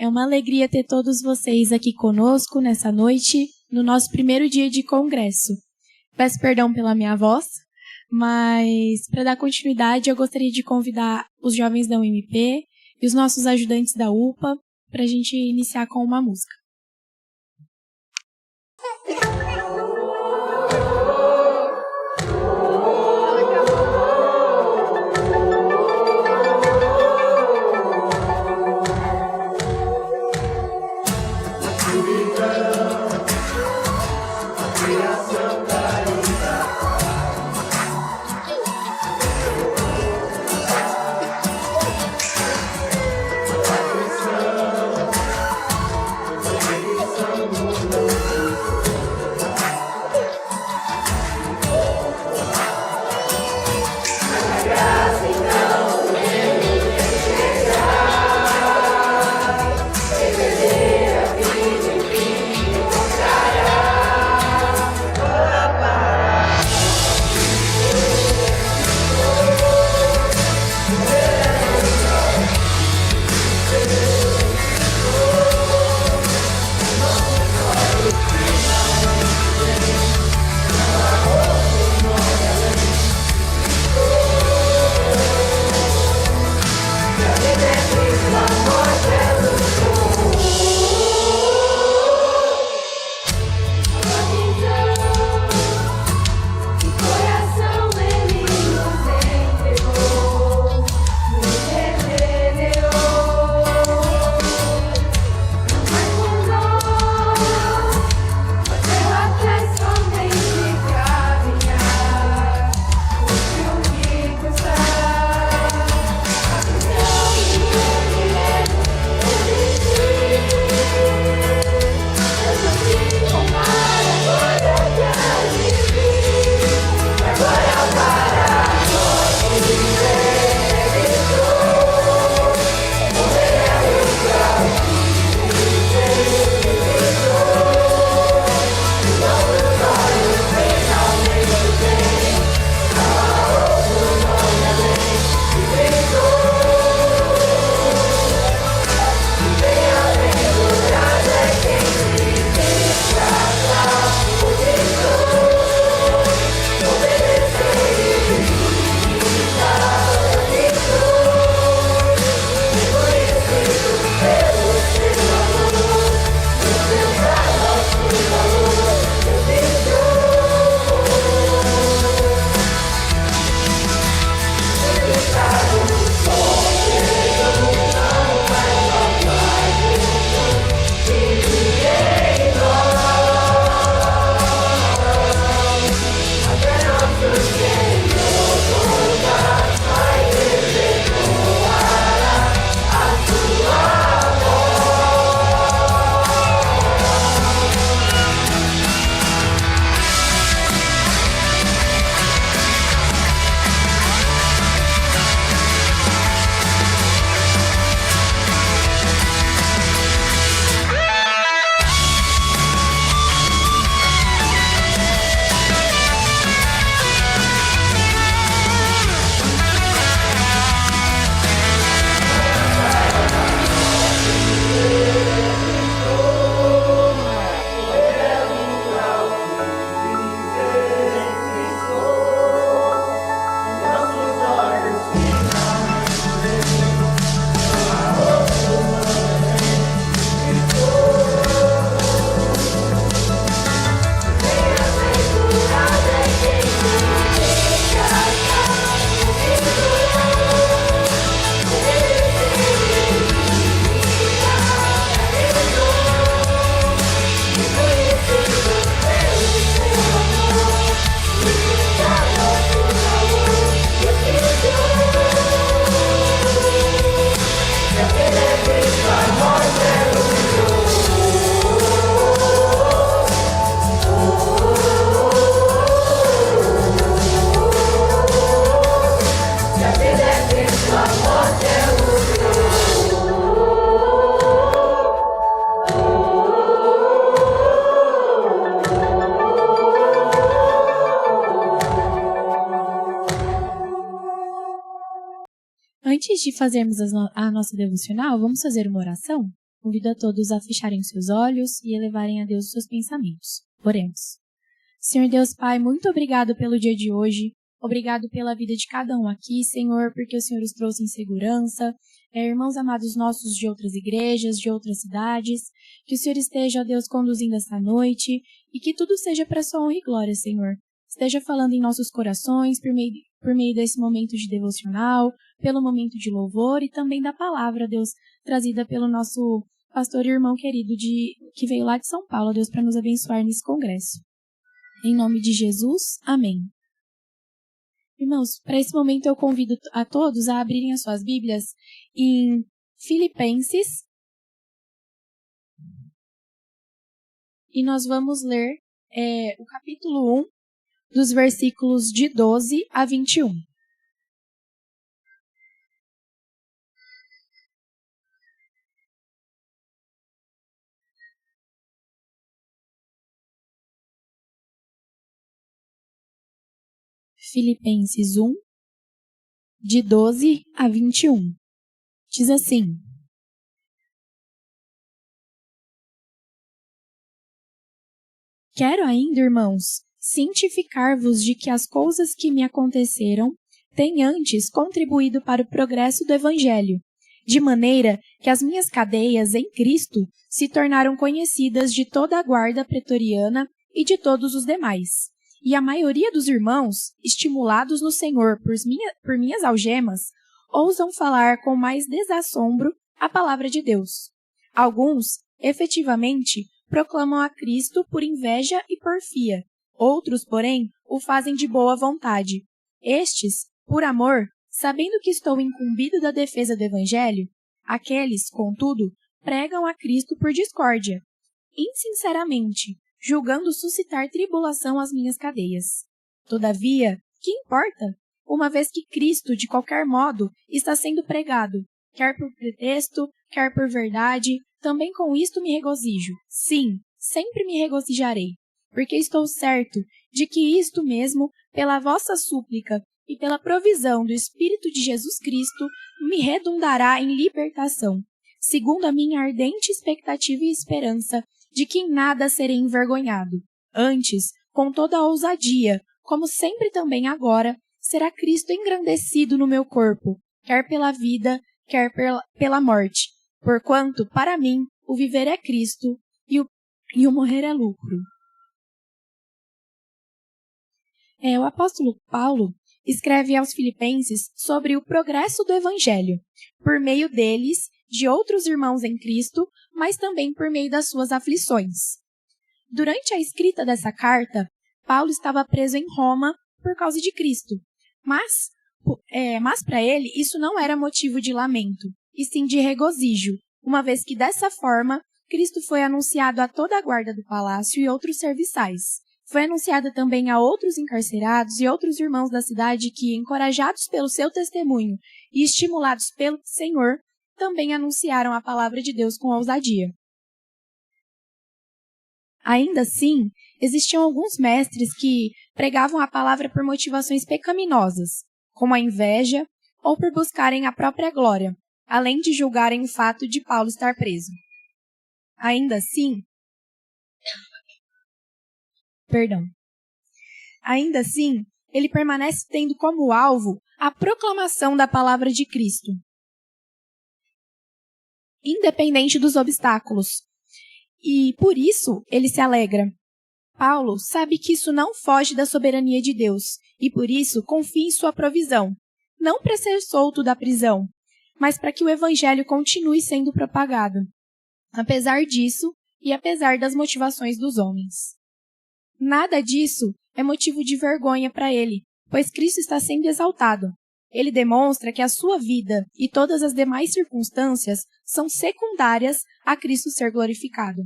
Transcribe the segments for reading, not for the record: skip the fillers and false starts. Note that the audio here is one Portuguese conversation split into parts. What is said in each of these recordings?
É uma alegria ter todos vocês aqui conosco nessa noite, no nosso primeiro dia de congresso. Peço perdão pela minha voz, mas para dar continuidade eu gostaria de convidar os jovens da UMP e os nossos ajudantes da UPA para a gente iniciar com uma música. Antes de fazermos a nossa devocional, vamos fazer uma oração? Convido a todos a fecharem seus olhos e elevarem a Deus os seus pensamentos. Oremos. Senhor Deus Pai, muito obrigado pelo dia de hoje. Obrigado pela vida de cada um aqui, Senhor, porque o Senhor os trouxe em segurança. Irmãos amados nossos de outras igrejas, de outras cidades, que o Senhor esteja, ó Deus, conduzindo esta noite e que tudo seja para a sua honra e glória, Senhor. Esteja falando em nossos corações por meio desse momento de devocional, pelo momento de louvor e também da palavra, Deus, trazida pelo nosso pastor e irmão querido que veio lá de São Paulo, Deus, para nos abençoar nesse congresso. Em nome de Jesus, amém. Irmãos, para esse momento eu convido a todos a abrirem as suas Bíblias em Filipenses. E nós vamos ler o capítulo 1, dos versículos de 12 a 21. Filipenses 1, de 12 a 21. Diz assim: Quero ainda, irmãos, cientificar-vos de que as coisas que me aconteceram têm antes contribuído para o progresso do Evangelho, de maneira que as minhas cadeias em Cristo se tornaram conhecidas de toda a guarda pretoriana e de todos os demais. E a maioria dos irmãos, estimulados no Senhor por minhas algemas, ousam falar com mais desassombro a palavra de Deus. Alguns, efetivamente, proclamam a Cristo por inveja e porfia. Outros, porém, o fazem de boa vontade. Estes, por amor, sabendo que estou incumbido da defesa do Evangelho, aqueles, contudo, pregam a Cristo por discórdia, insinceramente, julgando suscitar tribulação às minhas cadeias. Todavia, que importa? Uma vez que Cristo, de qualquer modo, está sendo pregado, quer por pretexto, quer por verdade, também com isto me regozijo. Sim, sempre me regozijarei, porque estou certo de que isto mesmo, pela vossa súplica e pela provisão do Espírito de Jesus Cristo, me redundará em libertação, segundo a minha ardente expectativa e esperança de que em nada serei envergonhado. Antes, com toda a ousadia, como sempre também agora, será Cristo engrandecido no meu corpo, quer pela vida, quer pela morte. Porquanto, para mim, o viver é Cristo e o morrer é lucro. O apóstolo Paulo escreve aos Filipenses sobre o progresso do Evangelho, por meio deles, de outros irmãos em Cristo, mas também por meio das suas aflições. Durante a escrita dessa carta, Paulo estava preso em Roma por causa de Cristo, mas para ele isso não era motivo de lamento, e sim de regozijo, uma vez que dessa forma Cristo foi anunciado a toda a guarda do palácio e outros serviçais. Foi anunciado também a outros encarcerados e outros irmãos da cidade que, encorajados pelo seu testemunho e estimulados pelo Senhor, também anunciaram a palavra de Deus com ousadia. Ainda assim, existiam alguns mestres que pregavam a palavra por motivações pecaminosas, como a inveja ou por buscarem a própria glória, além de julgarem o fato de Paulo estar preso. Ainda assim, ele permanece tendo como alvo a proclamação da palavra de Cristo, independente dos obstáculos. E, por isso, ele se alegra. Paulo sabe que isso não foge da soberania de Deus, e por isso confia em sua provisão, não para ser solto da prisão, mas para que o evangelho continue sendo propagado, apesar disso e apesar das motivações dos homens. Nada disso é motivo de vergonha para ele, pois Cristo está sendo exaltado. Ele demonstra que a sua vida e todas as demais circunstâncias são secundárias a Cristo ser glorificado.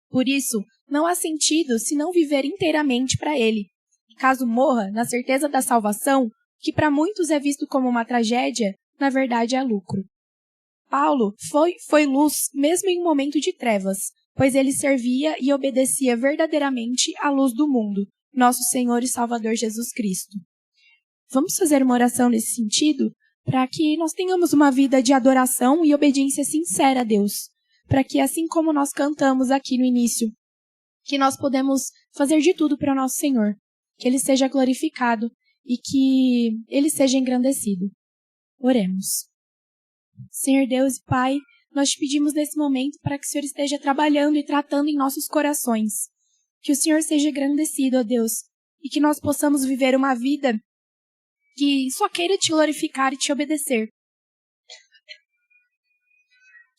Por isso, não há sentido se não viver inteiramente para ele. E caso morra na certeza da salvação, que para muitos é visto como uma tragédia, na verdade é lucro. Paulo foi luz mesmo em um momento de trevas, pois ele servia e obedecia verdadeiramente à luz do mundo, nosso Senhor e Salvador Jesus Cristo. Vamos fazer uma oração nesse sentido, para que nós tenhamos uma vida de adoração e obediência sincera a Deus, para que, assim como nós cantamos aqui no início, que nós podemos fazer de tudo para o nosso Senhor, que Ele seja glorificado e que Ele seja engrandecido. Oremos. Senhor Deus e Pai, nós te pedimos nesse momento para que o Senhor esteja trabalhando e tratando em nossos corações. Que o Senhor seja engrandecido, ó Deus, e que nós possamos viver uma vida que só queira te glorificar e te obedecer.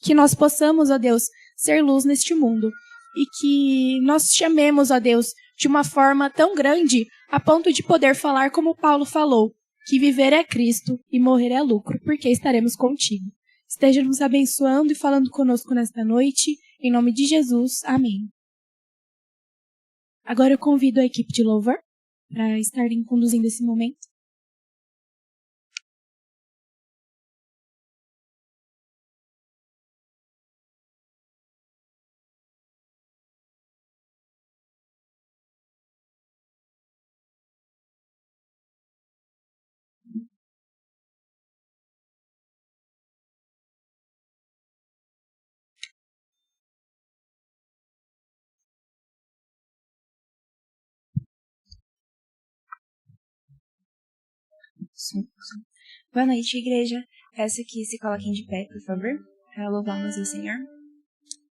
Que nós possamos, ó Deus, ser luz neste mundo. E que nós te amemos, ó Deus, de uma forma tão grande a ponto de poder falar como Paulo falou, que viver é Cristo e morrer é lucro, porque estaremos contigo. Esteja nos abençoando e falando conosco nesta noite. Em nome de Jesus. Amém. Agora eu convido a equipe de louvor para estarem conduzindo esse momento. Boa noite, igreja. Peço que se coloquem de pé, por favor, para louvarmos o Senhor.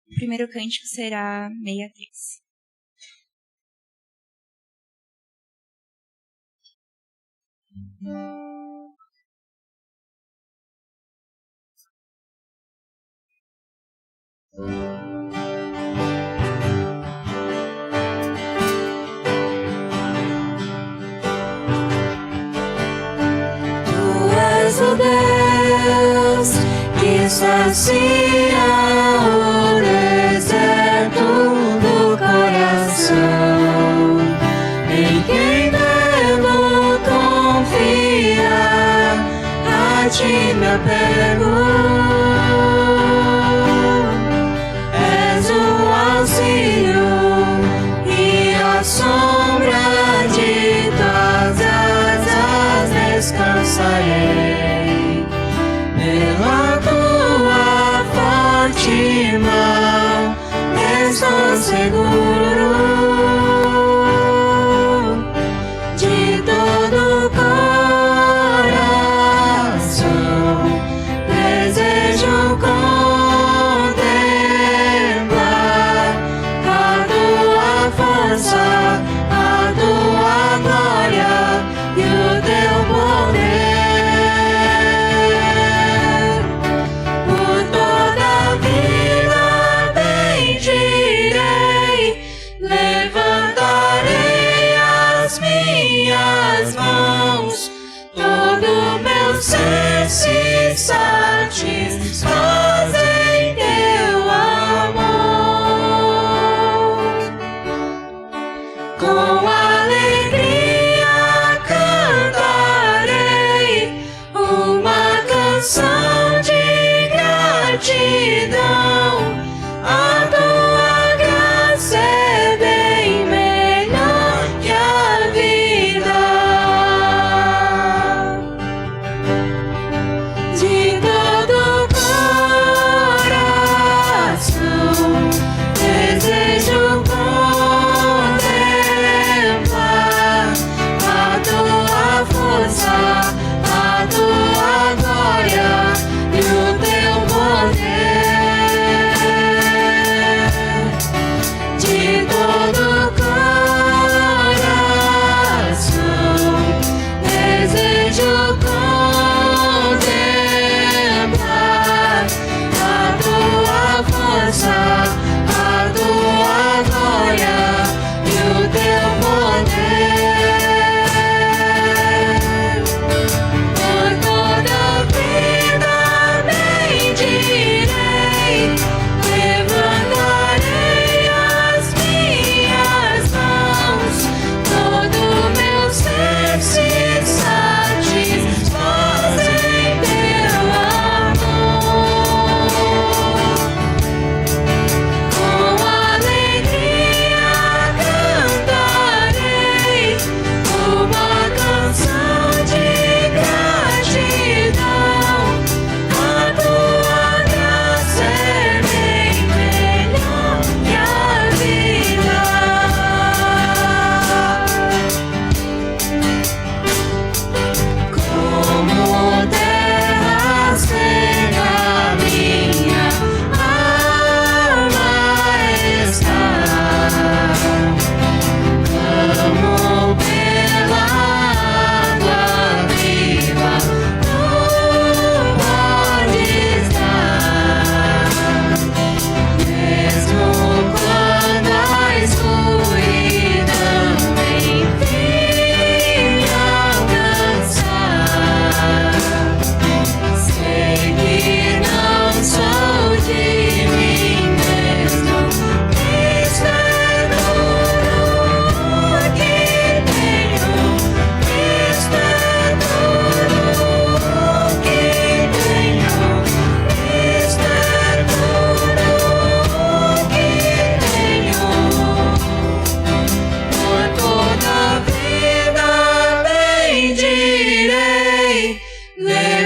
O primeiro cântico será 63. O Deus que sacia o deserto do coração, em quem devo confiar, a ti me apego. És o auxílio e a sombra de tuas asas descansarei. Pela tua forte mão estou seguro, de todo o coração desejo contemplar a tua força, a tua glória e o teu poder. Ser se satisfaz em teu amor. Com alegria cantarei uma canção de gratidão. A tua graça é bem melhor que a vida. De todo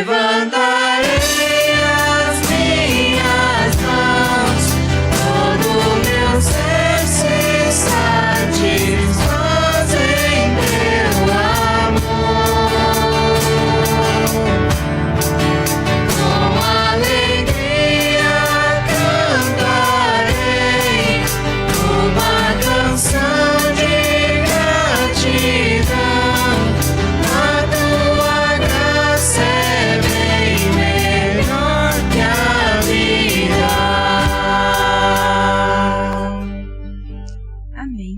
levantarei as minhas mãos, todo meu ser se satisfaz em teu amor. Com alegria cantarei uma canção de gratidão. A tua graça é bem melhor que a vida. Amém.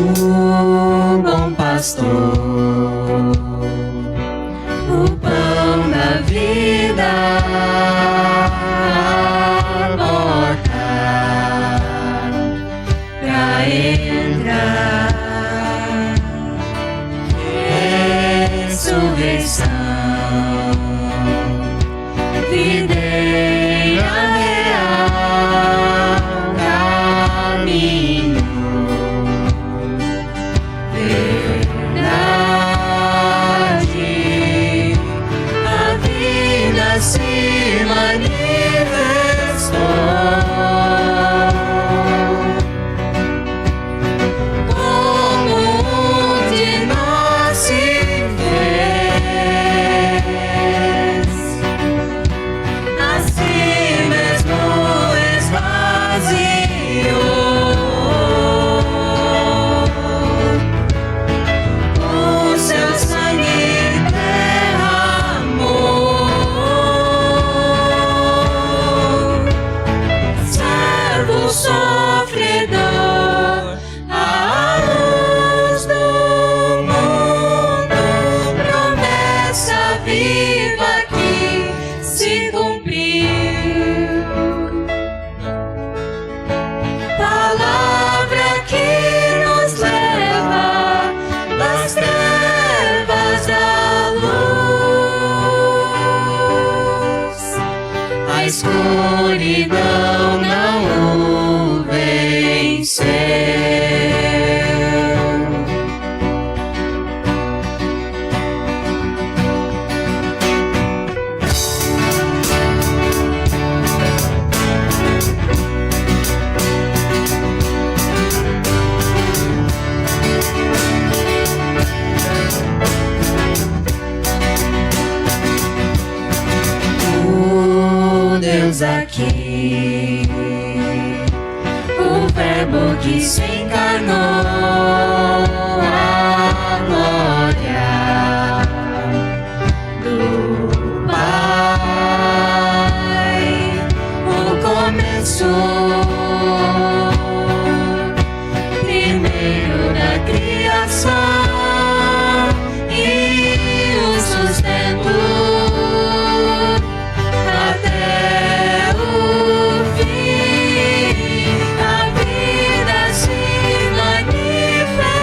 O bom pastor, o pão da vida, a porta pra entrar, ressurreição, videira real, caminho, verdade, a vida se manifestou como um de nós se fez, assim mesmo esvaziou, o seu sangue derramou, servo sofredor, a luz do mundo, promessa viva que se cumpriu, palavra que nos leva das trevas à luz, a escuridão não o venceu. O Deus aqui, o verbo que se encarnou, a glória do Pai, o começo, primeiro da criação e o sustento até o fim, a vida se manifestou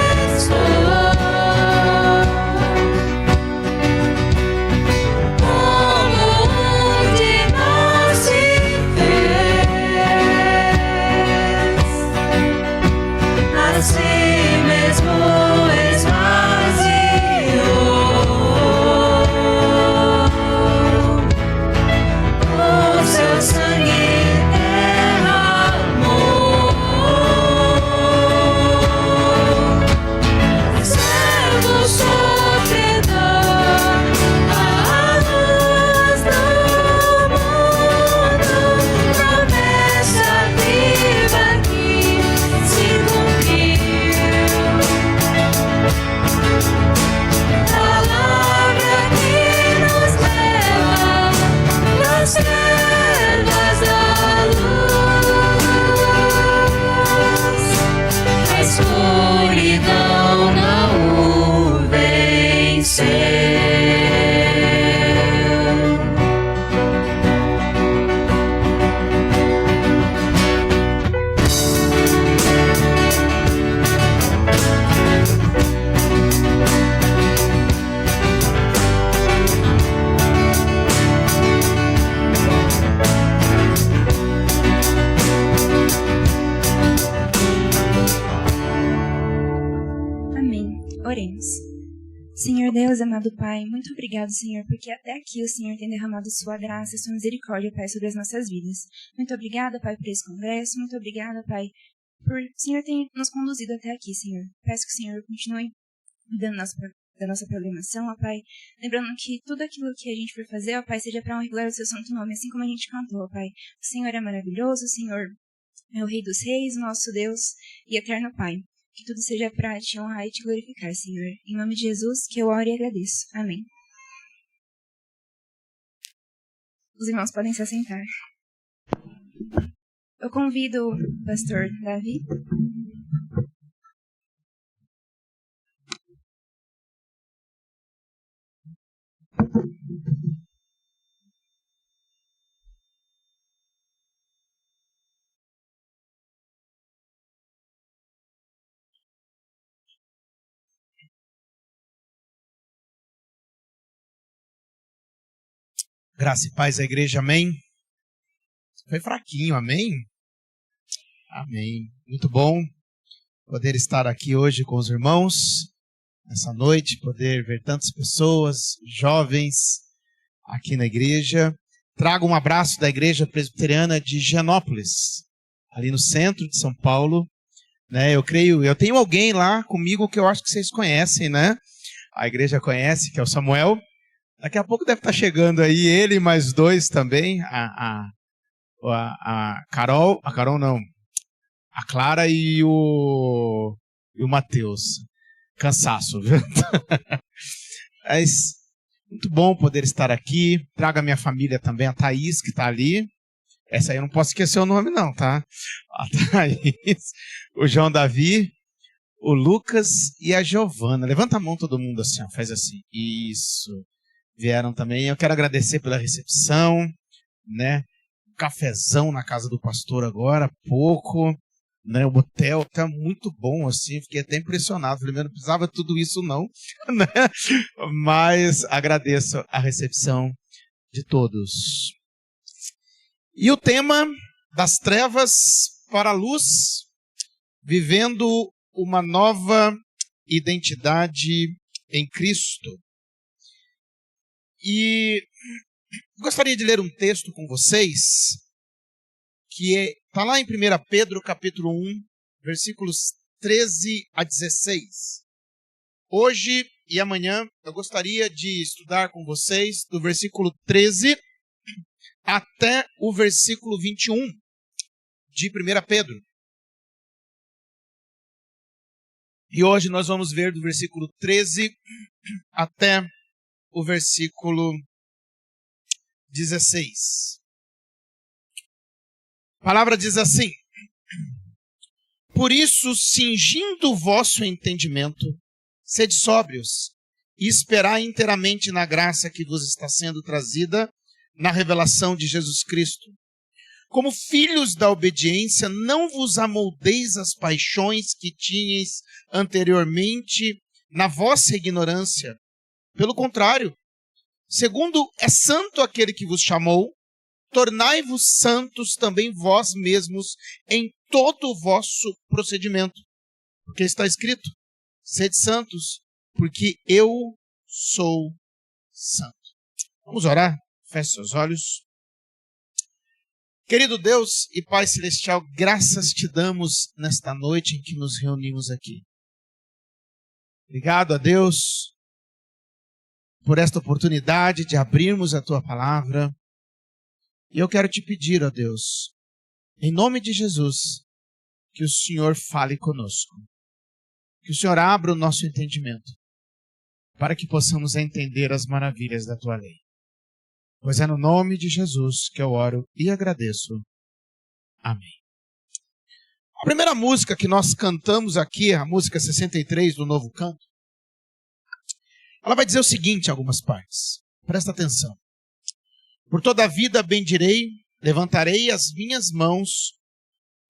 Oremos. Senhor Deus, amado Pai, muito obrigado, Senhor, porque até aqui o Senhor tem derramado sua graça e sua misericórdia, Pai, sobre as nossas vidas. Muito obrigada, Pai, por esse congresso. Muito obrigada, Pai, por o Senhor ter nos conduzido até aqui, Senhor. Peço que o Senhor continue cuidando da nossa programação, ó Pai. Lembrando que tudo aquilo que a gente for fazer, ó Pai, seja para honrar e glória do seu santo nome, assim como a gente cantou, ó Pai. O Senhor é maravilhoso, o Senhor é o Rei dos Reis, nosso Deus e eterno Pai. Que tudo seja para te honrar e te glorificar, Senhor. Em nome de Jesus, que eu oro e agradeço. Amém. Os irmãos podem se assentar. Eu convido o pastor Davi. Graça e paz à igreja, amém? Foi fraquinho, amém? Amém. Muito bom poder estar aqui hoje com os irmãos, nessa noite, poder ver tantas pessoas, jovens, aqui na igreja. Trago um abraço da Igreja Presbiteriana de Higienópolis, ali no centro de São Paulo. Eu tenho alguém lá comigo que eu acho que vocês conhecem, né? A igreja conhece, que é o Samuel. Daqui a pouco deve estar chegando aí ele e mais dois também, a Carol, a Clara e o Matheus. Cansaço, viu? Mas muito bom poder estar aqui. Trago a minha família também, a Thaís, que está ali. Essa aí eu não posso esquecer o nome não, tá? A Thaís, o João Davi, o Lucas e a Giovana. Levanta a mão todo mundo assim, ó, faz assim. Isso. Vieram também. Eu quero agradecer pela recepção, né? Cafezão na casa do pastor agora, há pouco, né? O hotel tá muito bom, assim, fiquei até impressionado. Falei, não precisava tudo isso não, né? Mas agradeço a recepção de todos. E o tema das trevas para a luz, vivendo uma nova identidade em Cristo. E gostaria de ler um texto com vocês, que está lá em 1 Pedro, capítulo 1, versículos 13 a 16. Hoje e amanhã eu gostaria de estudar com vocês do versículo 13 até o versículo 21 de 1 Pedro. E hoje nós vamos ver do versículo 13 até o versículo 16. A palavra diz assim: por isso, cingindo o vosso entendimento, sede sóbrios e esperai inteiramente na graça que vos está sendo trazida na revelação de Jesus Cristo. Como filhos da obediência, não vos amoldeis as paixões que tinhais anteriormente na vossa ignorância. Pelo contrário, segundo é santo aquele que vos chamou, tornai-vos santos também vós mesmos em todo o vosso procedimento. Porque está escrito, sede santos, porque eu sou santo. Vamos orar? Feche seus olhos. Querido Deus e Pai Celestial, graças te damos nesta noite em que nos reunimos aqui. Obrigado a Deus por esta oportunidade de abrirmos a Tua Palavra. E eu quero te pedir, ó Deus, em nome de Jesus, que o Senhor fale conosco. Que o Senhor abra o nosso entendimento, para que possamos entender as maravilhas da Tua lei. Pois é no nome de Jesus que eu oro e agradeço. Amém. A primeira música que nós cantamos aqui, a música 63 do Novo Canto, ela vai dizer o seguinte em algumas partes. Presta atenção. Por toda a vida bendirei, levantarei as minhas mãos,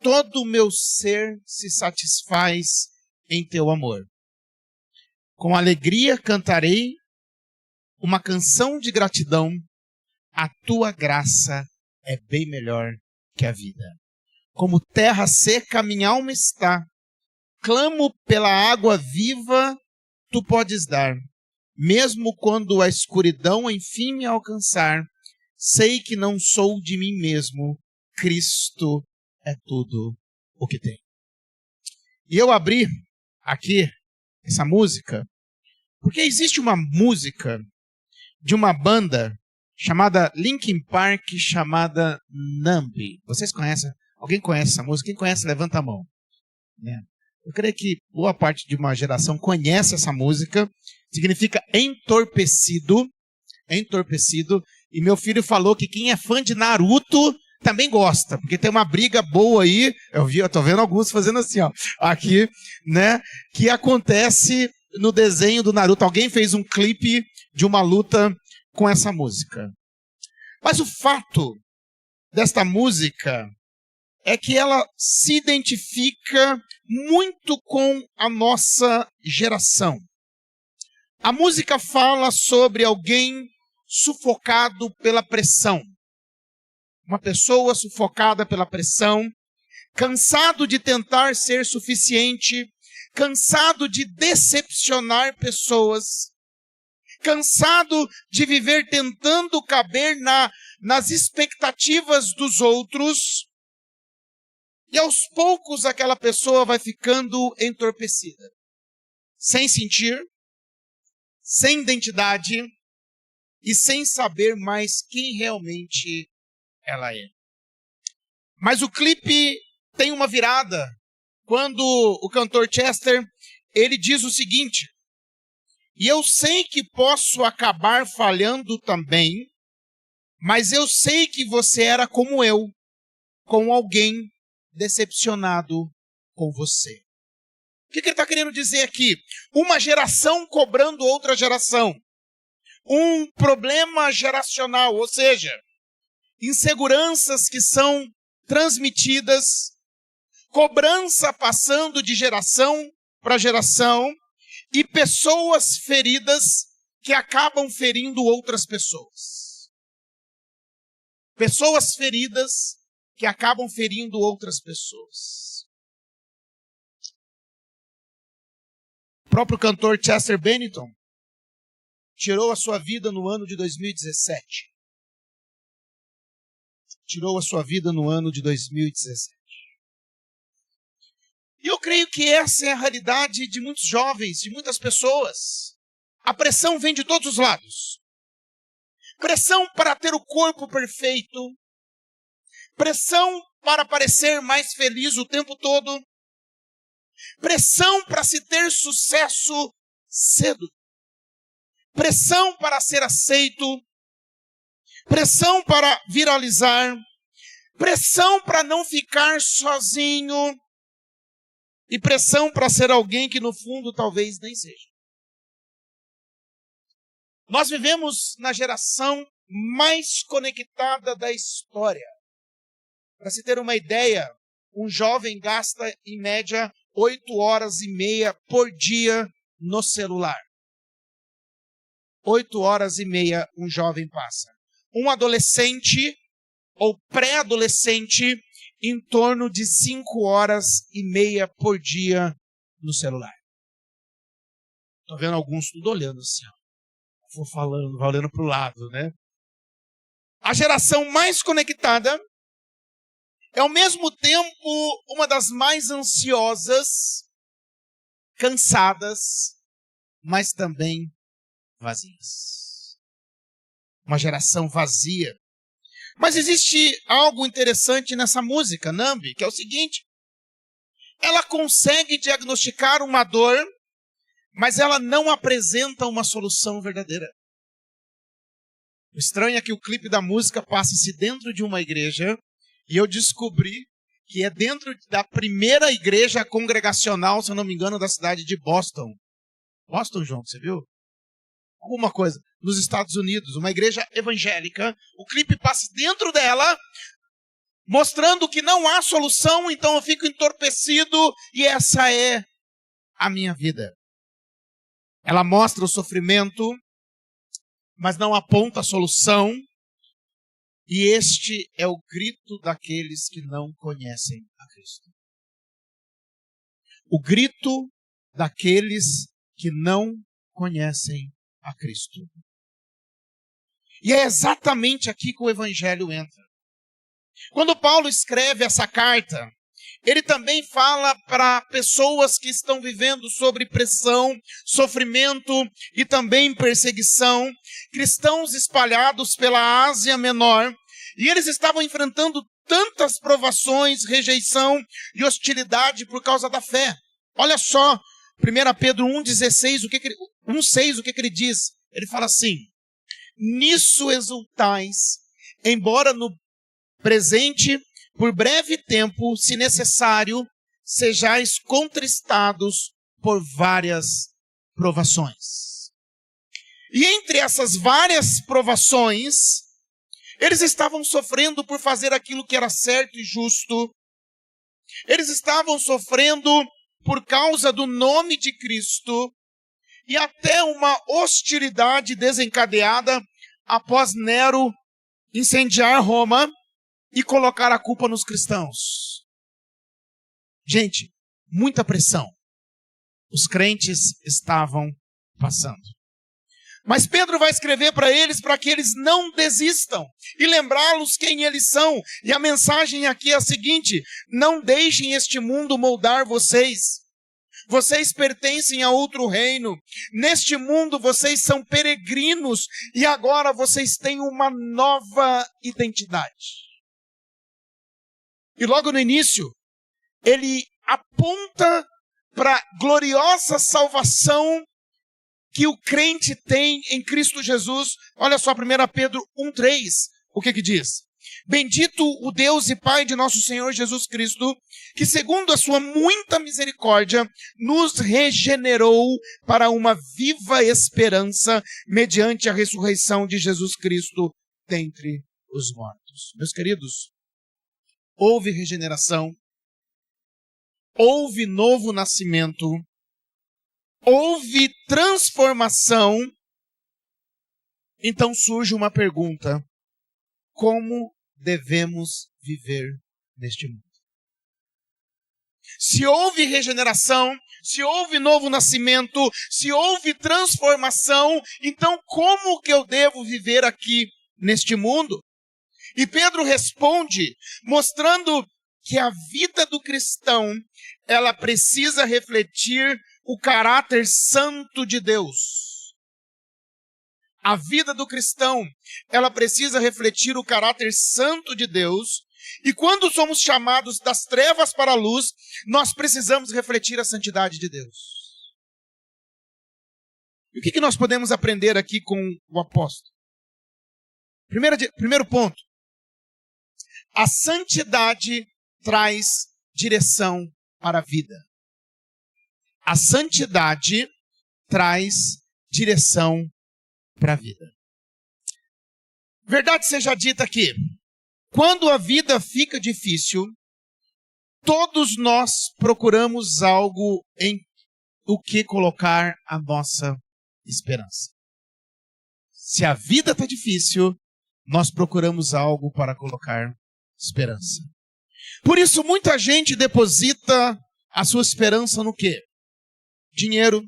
todo o meu ser se satisfaz em teu amor. Com alegria cantarei uma canção de gratidão, a tua graça é bem melhor que a vida. Como terra seca minha alma está, clamo pela água viva tu podes dar, mesmo quando a escuridão enfim me alcançar, sei que não sou de mim mesmo, Cristo é tudo o que tenho. E eu abri aqui essa música, porque existe uma música de uma banda chamada Linkin Park, chamada Numb. Vocês conhecem? Alguém conhece essa música? Quem conhece, levanta a mão. Eu creio que boa parte de uma geração conhece essa música. Significa entorpecido. Entorpecido. E meu filho falou que quem é fã de Naruto também gosta, porque tem uma briga boa aí. Eu tô vendo alguns fazendo assim, ó, aqui, né? Que acontece no desenho do Naruto. Alguém fez um clipe de uma luta com essa música. Mas o fato desta música é que ela se identifica muito com a nossa geração. A música fala sobre alguém sufocado pela pressão. Uma pessoa sufocada pela pressão, cansado de tentar ser suficiente, cansado de decepcionar pessoas, cansado de viver tentando caber nas expectativas dos outros. E aos poucos aquela pessoa vai ficando entorpecida, sem sentir, sem identidade e sem saber mais quem realmente ela é. Mas o clipe tem uma virada quando o cantor Chester, ele diz o seguinte: e eu sei que posso acabar falhando também, mas eu sei que você era como eu, com alguém decepcionado com você. O que ele está querendo dizer aqui? Uma geração cobrando outra geração. Um problema geracional, ou seja, inseguranças que são transmitidas, cobrança passando de geração para geração e pessoas feridas que acabam ferindo outras pessoas. Pessoas feridas que acabam ferindo outras pessoas. O próprio cantor Chester Bennington tirou a sua vida no ano de 2017. Tirou a sua vida no ano de 2017. E eu creio que essa é a realidade de muitos jovens, de muitas pessoas. A pressão vem de todos os lados. Pressão para ter o corpo perfeito. Pressão para parecer mais feliz o tempo todo. Pressão para se ter sucesso cedo. Pressão para ser aceito. Pressão para viralizar. Pressão para não ficar sozinho. E pressão para ser alguém que no fundo talvez nem seja. Nós vivemos na geração mais conectada da história. Para se ter uma ideia, um jovem gasta em média 8h30 por dia no celular. 8h30 um jovem passa. Um adolescente ou pré-adolescente em torno de 5h30 por dia no celular. Estou vendo alguns tudo olhando assim, ó. Vou falando, vai olhando para o lado, né? A geração mais conectada é ao mesmo tempo uma das mais ansiosas, cansadas, mas também vazias. Uma geração vazia. Mas existe algo interessante nessa música, Numb, que é o seguinte: ela consegue diagnosticar uma dor, mas ela não apresenta uma solução verdadeira. O estranho é que o clipe da música passa-se dentro de uma igreja, e eu descobri que é dentro da primeira igreja congregacional, se eu não me engano, da cidade de Boston. Boston, João, você viu? Alguma coisa. Nos Estados Unidos, uma igreja evangélica. O clipe passa dentro dela, mostrando que não há solução, então eu fico entorpecido e essa é a minha vida. Ela mostra o sofrimento, mas não aponta a solução. E este é o grito daqueles que não conhecem a Cristo. O grito daqueles que não conhecem a Cristo. E é exatamente aqui que o Evangelho entra. Quando Paulo escreve essa carta, ele também fala para pessoas que estão vivendo sobre pressão, sofrimento e também perseguição, cristãos espalhados pela Ásia Menor, e eles estavam enfrentando tantas provações, rejeição e hostilidade por causa da fé. Olha só, 1 Pedro 1,16, 1,6, o que ele diz? Ele fala assim: nisso exultais, embora no presente, por breve tempo, se necessário, sejais contristados por várias provações. E entre essas várias provações, eles estavam sofrendo por fazer aquilo que era certo e justo. Eles estavam sofrendo por causa do nome de Cristo e até uma hostilidade desencadeada após Nero incendiar Roma e colocar a culpa nos cristãos. Gente, muita pressão os crentes estavam passando. Mas Pedro vai escrever para eles para que eles não desistam e lembrá-los quem eles são. E a mensagem aqui é a seguinte: não deixem este mundo moldar vocês. Vocês pertencem a outro reino. Neste mundo vocês são peregrinos e agora vocês têm uma nova identidade. E logo no início, ele aponta para a gloriosa salvação que o crente tem em Cristo Jesus. Olha só, 1 Pedro 1,3, o que diz? Bendito o Deus e Pai de nosso Senhor Jesus Cristo, que segundo a sua muita misericórdia, nos regenerou para uma viva esperança, mediante a ressurreição de Jesus Cristo dentre os mortos. Meus queridos, houve regeneração, houve novo nascimento, houve transformação. Então surge uma pergunta: como devemos viver neste mundo? Se houve regeneração, se houve novo nascimento, se houve transformação, então como que eu devo viver aqui neste mundo? E Pedro responde mostrando que a vida do cristão, ela precisa refletir o caráter santo de Deus. A vida do cristão, ela precisa refletir o caráter santo de Deus. E quando somos chamados das trevas para a luz, nós precisamos refletir a santidade de Deus. E o que nós podemos aprender aqui com o apóstolo? Primeiro ponto. A santidade traz direção para a vida. A santidade traz direção para a vida. Verdade seja dita aqui, quando a vida fica difícil, todos nós procuramos algo em o que colocar a nossa esperança. Se a vida está difícil, nós procuramos algo para colocar esperança. Por isso, muita gente deposita a sua esperança no quê? Dinheiro.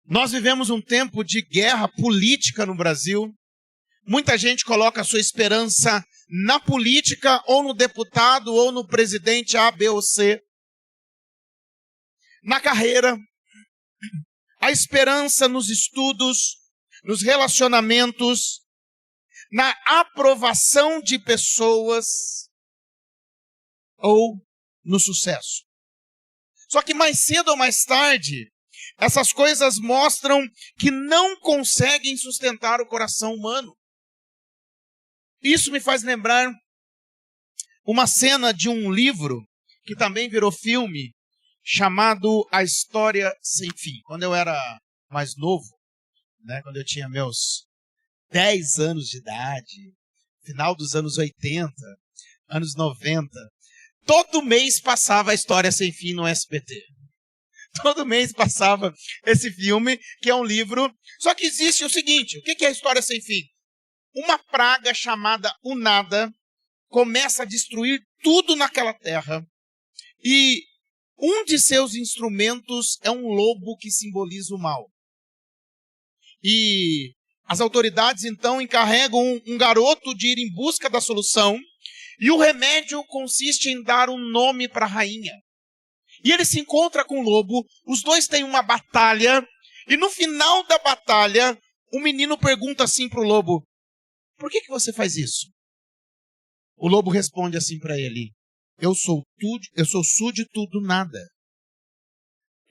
Nós vivemos um tempo de guerra política no Brasil. Muita gente coloca a sua esperança na política, ou no deputado, ou no presidente A, B ou C. Na carreira. A esperança nos estudos, nos relacionamentos, na aprovação de pessoas ou no sucesso. Só que mais cedo ou mais tarde, essas coisas mostram que não conseguem sustentar o coração humano. Isso me faz lembrar uma cena de um livro que também virou filme, chamado A História Sem Fim. Quando eu era mais novo, quando eu tinha meus 10 anos de idade, final dos anos 80, anos 90, todo mês passava A História Sem Fim no SBT. Todo mês passava esse filme, que é um livro. Só que existe o seguinte: o que é A História Sem Fim? Uma praga chamada o nada começa a destruir tudo naquela terra. E Um de seus instrumentos é um lobo que simboliza o mal. E as autoridades, então, encarregam um garoto de ir em busca da solução. E o remédio consiste em dar um nome para a rainha. E ele se encontra com o lobo, os dois têm uma batalha. E no final da batalha, o menino pergunta assim para o lobo: por que você faz isso? O lobo responde assim para ele: eu sou súdito do nada.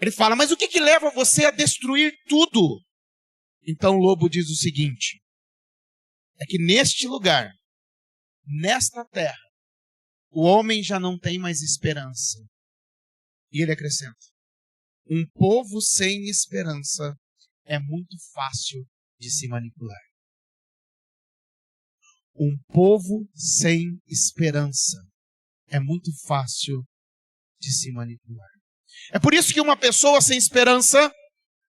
Ele fala: mas o que leva você a destruir tudo? Então o lobo diz o seguinte: é que neste lugar, nesta terra, o homem já não tem mais esperança. E ele acrescenta: um povo sem esperança é muito fácil de se manipular. Um povo sem esperança é muito fácil de se manipular. É por isso que uma pessoa sem esperança,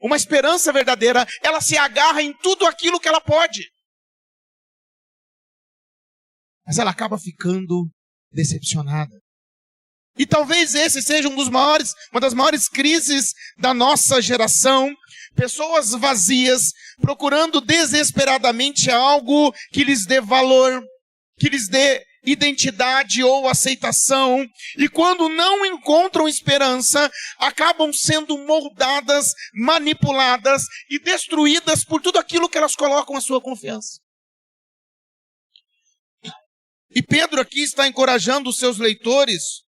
uma esperança verdadeira, ela se agarra em tudo aquilo que ela pode. Mas ela acaba ficando decepcionada. E talvez esse seja uma das maiores crises da nossa geração. Pessoas vazias, procurando desesperadamente algo que lhes dê valor, que lhes dê identidade ou aceitação. E quando não encontram esperança, acabam sendo moldadas, manipuladas e destruídas por tudo aquilo que elas colocam a sua confiança. E Pedro aqui está encorajando os seus leitores,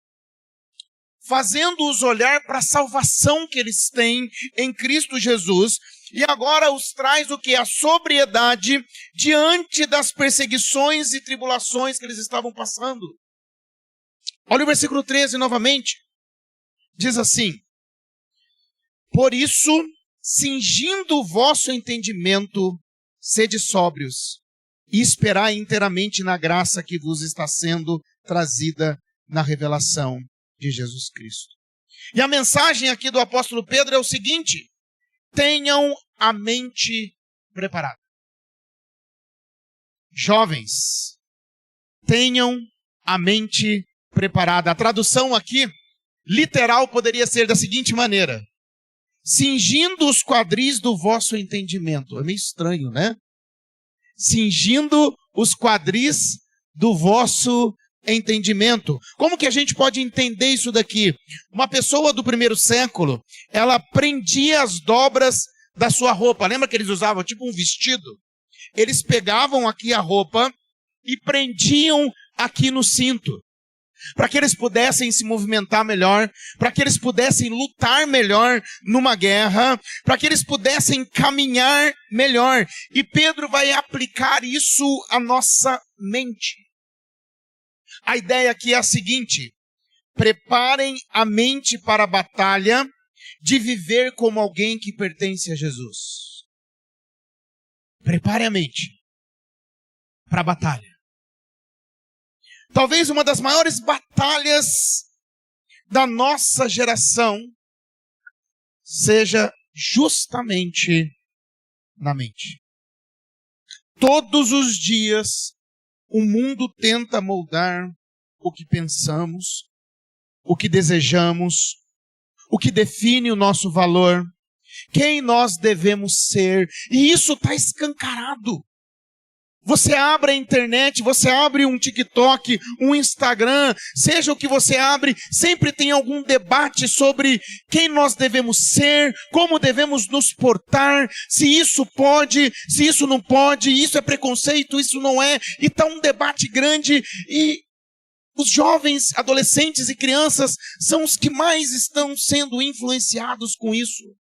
fazendo-os olhar para a salvação que eles têm em Cristo Jesus, e agora os traz o que? A sobriedade diante das perseguições e tribulações que eles estavam passando. Olha o versículo 13 novamente. Diz assim: por isso, cingindo o vosso entendimento, sede sóbrios, e esperai inteiramente na graça que vos está sendo trazida na revelação de Jesus Cristo. E a mensagem aqui do apóstolo Pedro é o seguinte: tenham a mente preparada. Jovens, tenham a mente preparada. A tradução aqui, literal, poderia ser da seguinte maneira: cingindo os quadris do vosso entendimento. É meio estranho, né? Cingindo os quadris do vosso entendimento. Como que a gente pode entender isso daqui? Uma pessoa do primeiro século, ela prendia as dobras da sua roupa. Lembra que eles usavam tipo um vestido? Eles pegavam aqui a roupa e prendiam aqui no cinto, para que eles pudessem se movimentar melhor, para que eles pudessem lutar melhor numa guerra, para que eles pudessem caminhar melhor. E Pedro vai aplicar isso à nossa mente. A ideia aqui é a seguinte: preparem a mente para a batalha de viver como alguém que pertence a Jesus. Prepare a mente para a batalha. Talvez uma das maiores batalhas da nossa geração seja justamente na mente. Todos os dias, o mundo tenta moldar o que pensamos, o que desejamos, o que define o nosso valor, quem nós devemos ser. E isso está escancarado. Você abre a internet, você abre um TikTok, um Instagram, seja o que você abre, sempre tem algum debate sobre quem nós devemos ser, como devemos nos portar, se isso pode, se isso não pode, isso é preconceito, isso não é. E está um debate grande, e os jovens, adolescentes e crianças são os que mais estão sendo influenciados com isso.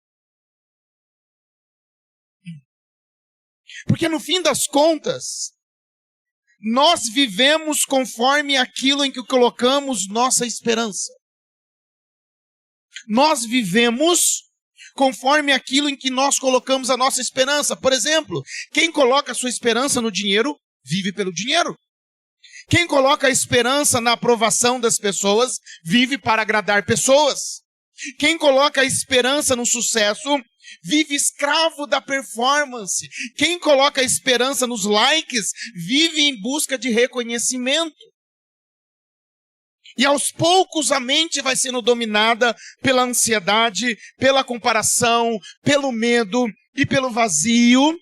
Porque no fim das contas, nós vivemos conforme aquilo em que colocamos nossa esperança. Nós vivemos conforme aquilo em que nós colocamos a nossa esperança. Por exemplo, quem coloca a sua esperança no dinheiro, vive pelo dinheiro. Quem coloca a esperança na aprovação das pessoas, vive para agradar pessoas. Quem coloca a esperança no sucesso, vive escravo da performance. Quem coloca a esperança nos likes, vive em busca de reconhecimento. E aos poucos a mente vai sendo dominada pela ansiedade, pela comparação, pelo medo e pelo vazio.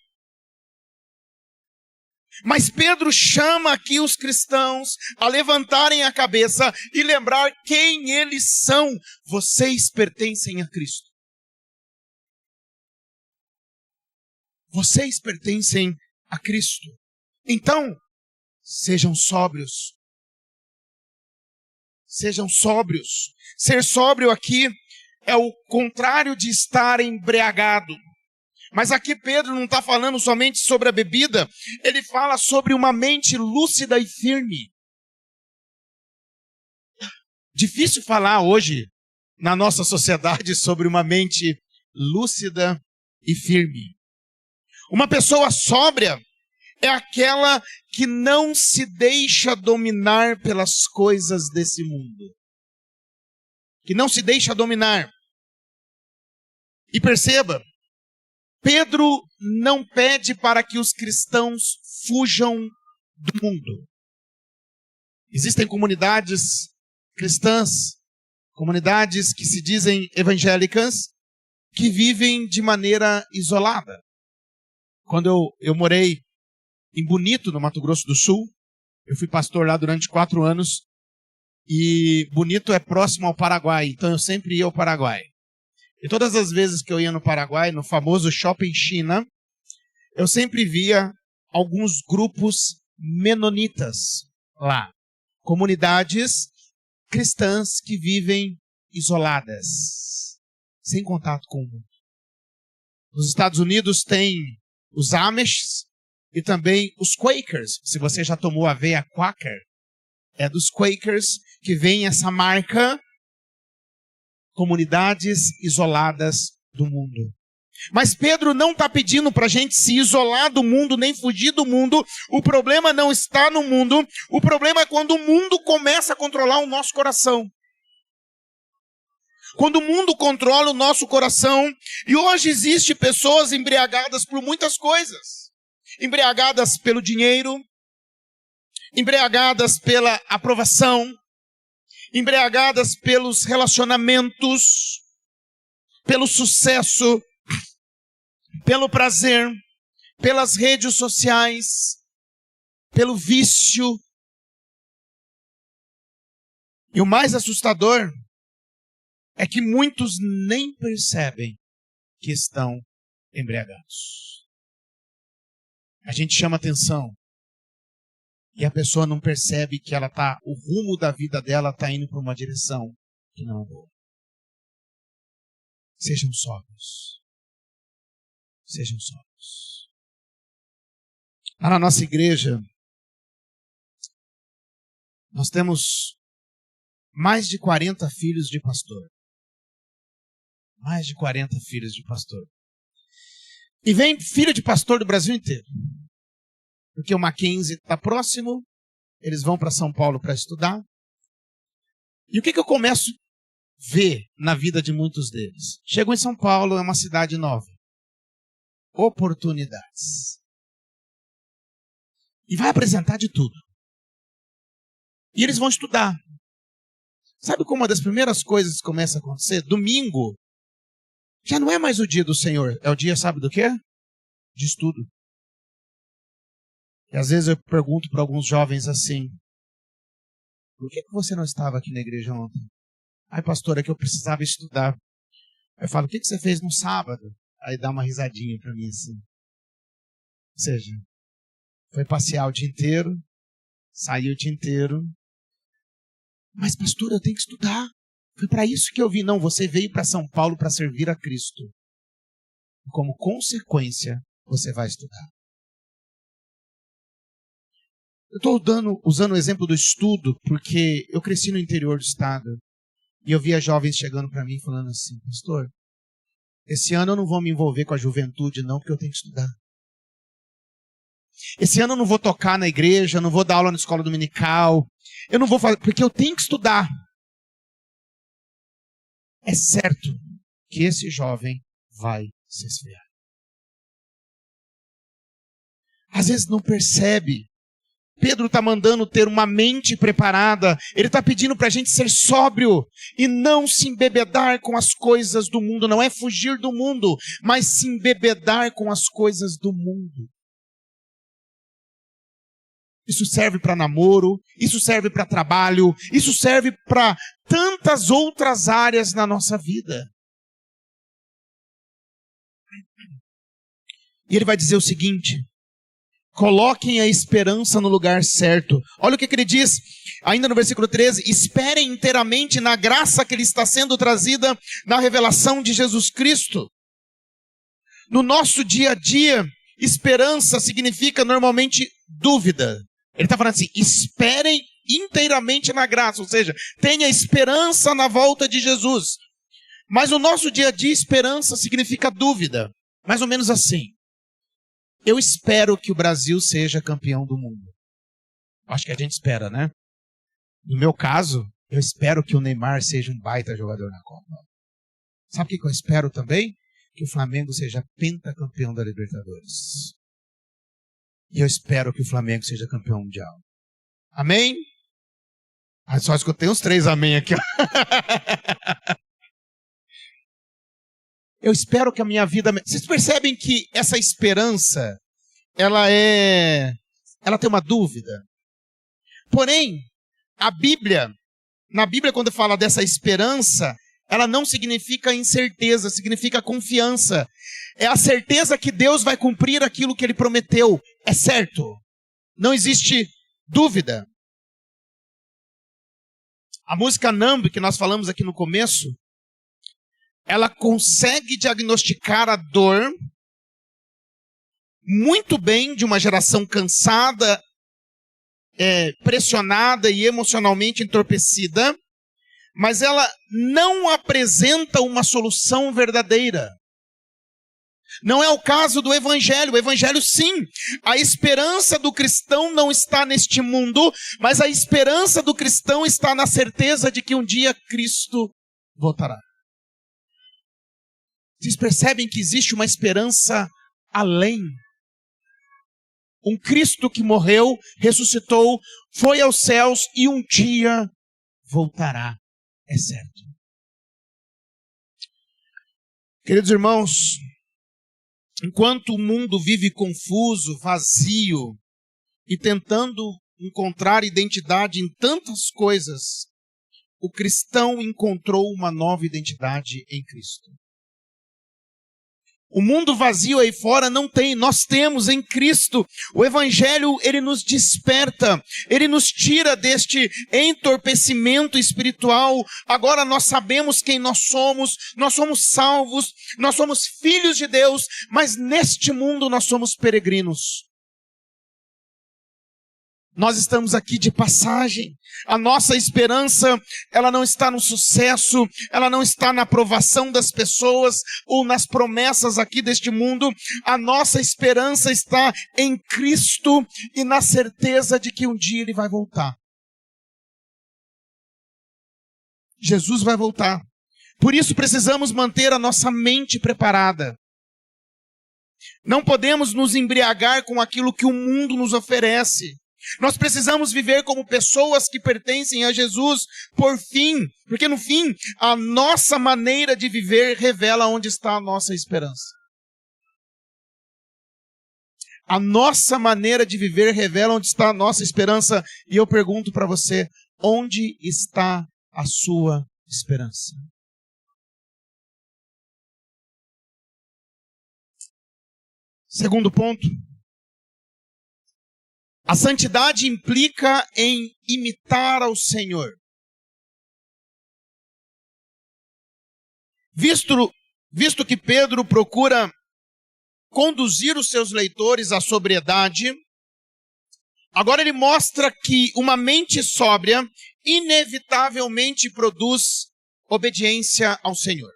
Mas Pedro chama aqui os cristãos a levantarem a cabeça e lembrar quem eles são. Vocês pertencem a Cristo. Vocês pertencem a Cristo. Então, sejam sóbrios. Sejam sóbrios. Ser sóbrio aqui é o contrário de estar embriagado. Mas aqui Pedro não está falando somente sobre a bebida, ele fala sobre uma mente lúcida e firme. Difícil falar hoje na nossa sociedade sobre uma mente lúcida e firme. Uma pessoa sóbria é aquela que não se deixa dominar pelas coisas desse mundo. Que não se deixa dominar. E perceba, Pedro não pede para que os cristãos fujam do mundo. Existem comunidades cristãs, comunidades que se dizem evangélicas, que vivem de maneira isolada. Quando eu morei em Bonito, no Mato Grosso do Sul, eu fui pastor lá durante 4 anos, e Bonito é próximo ao Paraguai, então eu sempre ia ao Paraguai. E todas as vezes que eu ia no Paraguai, no famoso Shopping China, eu sempre via alguns grupos menonitas lá. Comunidades cristãs que vivem isoladas, sem contato com o mundo. Nos Estados Unidos tem os Amish e também os Quakers. Se você já tomou a aveia Quaker, é dos Quakers que vem essa marca. Comunidades isoladas do mundo. Mas Pedro não está pedindo para a gente se isolar do mundo, nem fugir do mundo. O problema não está no mundo. O problema é quando o mundo começa a controlar o nosso coração. Quando o mundo controla o nosso coração. E hoje existem pessoas embriagadas por muitas coisas. Embriagadas pelo dinheiro. Embriagadas pela aprovação. Embriagadas pelos relacionamentos, pelo sucesso, pelo prazer, pelas redes sociais, pelo vício. E o mais assustador é que muitos nem percebem que estão embriagados. A gente chama atenção. E a pessoa não percebe que o rumo da vida dela está indo para uma direção que não é boa. Sejam sóbrios. Sejam sóbrios. Lá na nossa igreja, nós temos mais de 40 filhos de pastor. Mais de 40 filhos de pastor. E vem filho de pastor do Brasil inteiro. Porque o Mackenzie está próximo, eles vão para São Paulo para estudar. E o que eu começo a ver na vida de muitos deles? Chegam em São Paulo, é uma cidade nova. Oportunidades. E vai apresentar de tudo. E eles vão estudar. Sabe como uma das primeiras coisas que começa a acontecer? Domingo já não é mais o dia do Senhor. É o dia, sabe do quê? De estudo. E às vezes eu pergunto para alguns jovens assim, por que você não estava aqui na igreja ontem? Ai, pastor, é que eu precisava estudar. Eu falo, o que você fez no sábado? Aí dá uma risadinha para mim assim. Ou seja, foi passear o dia inteiro, saiu o dia inteiro. Mas pastor, eu tenho que estudar. Foi para isso que eu vim. Não, você veio para São Paulo para servir a Cristo. Como consequência, você vai estudar. Eu estou usando o exemplo do estudo porque eu cresci no interior do estado e eu via jovens chegando para mim falando assim, pastor, esse ano eu não vou me envolver com a juventude não, porque eu tenho que estudar. Esse ano eu não vou tocar na igreja, eu não vou dar aula na escola dominical, eu não vou fazer, porque eu tenho que estudar. É certo que esse jovem vai se esfriar. Às vezes não percebe Pedro está mandando ter uma mente preparada. Ele está pedindo para a gente ser sóbrio e não se embebedar com as coisas do mundo. Não é fugir do mundo, mas se embebedar com as coisas do mundo. Isso serve para namoro, isso serve para trabalho, isso serve para tantas outras áreas na nossa vida. E ele vai dizer o seguinte: coloquem a esperança no lugar certo. Olha o que ele diz, ainda no versículo 13: esperem inteiramente na graça que lhe está sendo trazida na revelação de Jesus Cristo. No nosso dia a dia, esperança significa normalmente dúvida. Ele está falando assim: esperem inteiramente na graça, ou seja, tenha esperança na volta de Jesus. Mas no nosso dia a dia, esperança significa dúvida. Mais ou menos assim: eu espero que o Brasil seja campeão do mundo. Acho que a gente espera, né? No meu caso, eu espero que o Neymar seja um baita jogador na Copa. Sabe o que eu espero também? Que o Flamengo seja pentacampeão da Libertadores. E eu espero que o Flamengo seja campeão mundial. Amém? Só escutei uns 3 amém aqui. Eu espero que a minha vida... Vocês percebem que essa esperança, ela tem uma dúvida. Porém, na Bíblia, quando fala dessa esperança, ela não significa incerteza, significa confiança. É a certeza que Deus vai cumprir aquilo que Ele prometeu. É certo. Não existe dúvida. A música Namb, que nós falamos aqui no começo, ela consegue diagnosticar a dor muito bem de uma geração cansada, pressionada e emocionalmente entorpecida, mas ela não apresenta uma solução verdadeira. Não é o caso do Evangelho. O Evangelho, sim, a esperança do cristão não está neste mundo, mas a esperança do cristão está na certeza de que um dia Cristo voltará. Vocês percebem que existe uma esperança além. Um Cristo que morreu, ressuscitou, foi aos céus e um dia voltará. É certo. Queridos irmãos, enquanto o mundo vive confuso, vazio e tentando encontrar identidade em tantas coisas, o cristão encontrou uma nova identidade em Cristo. O mundo vazio aí fora não tem, nós temos em Cristo. O Evangelho, ele nos desperta, ele nos tira deste entorpecimento espiritual. Agora nós sabemos quem nós somos salvos, nós somos filhos de Deus, mas neste mundo nós somos peregrinos. Nós estamos aqui de passagem. A nossa esperança, ela não está no sucesso, ela não está na aprovação das pessoas ou nas promessas aqui deste mundo. A nossa esperança está em Cristo e na certeza de que um dia Ele vai voltar. Jesus vai voltar. Por isso precisamos manter a nossa mente preparada. Não podemos nos embriagar com aquilo que o mundo nos oferece. Nós precisamos viver como pessoas que pertencem a Jesus por fim, porque no fim, a nossa maneira de viver revela onde está a nossa esperança. A nossa maneira de viver revela onde está a nossa esperança. E eu pergunto para você, onde está a sua esperança? Segundo ponto. A santidade implica em imitar ao Senhor. Visto que Pedro procura conduzir os seus leitores à sobriedade, agora ele mostra que uma mente sóbria inevitavelmente produz obediência ao Senhor.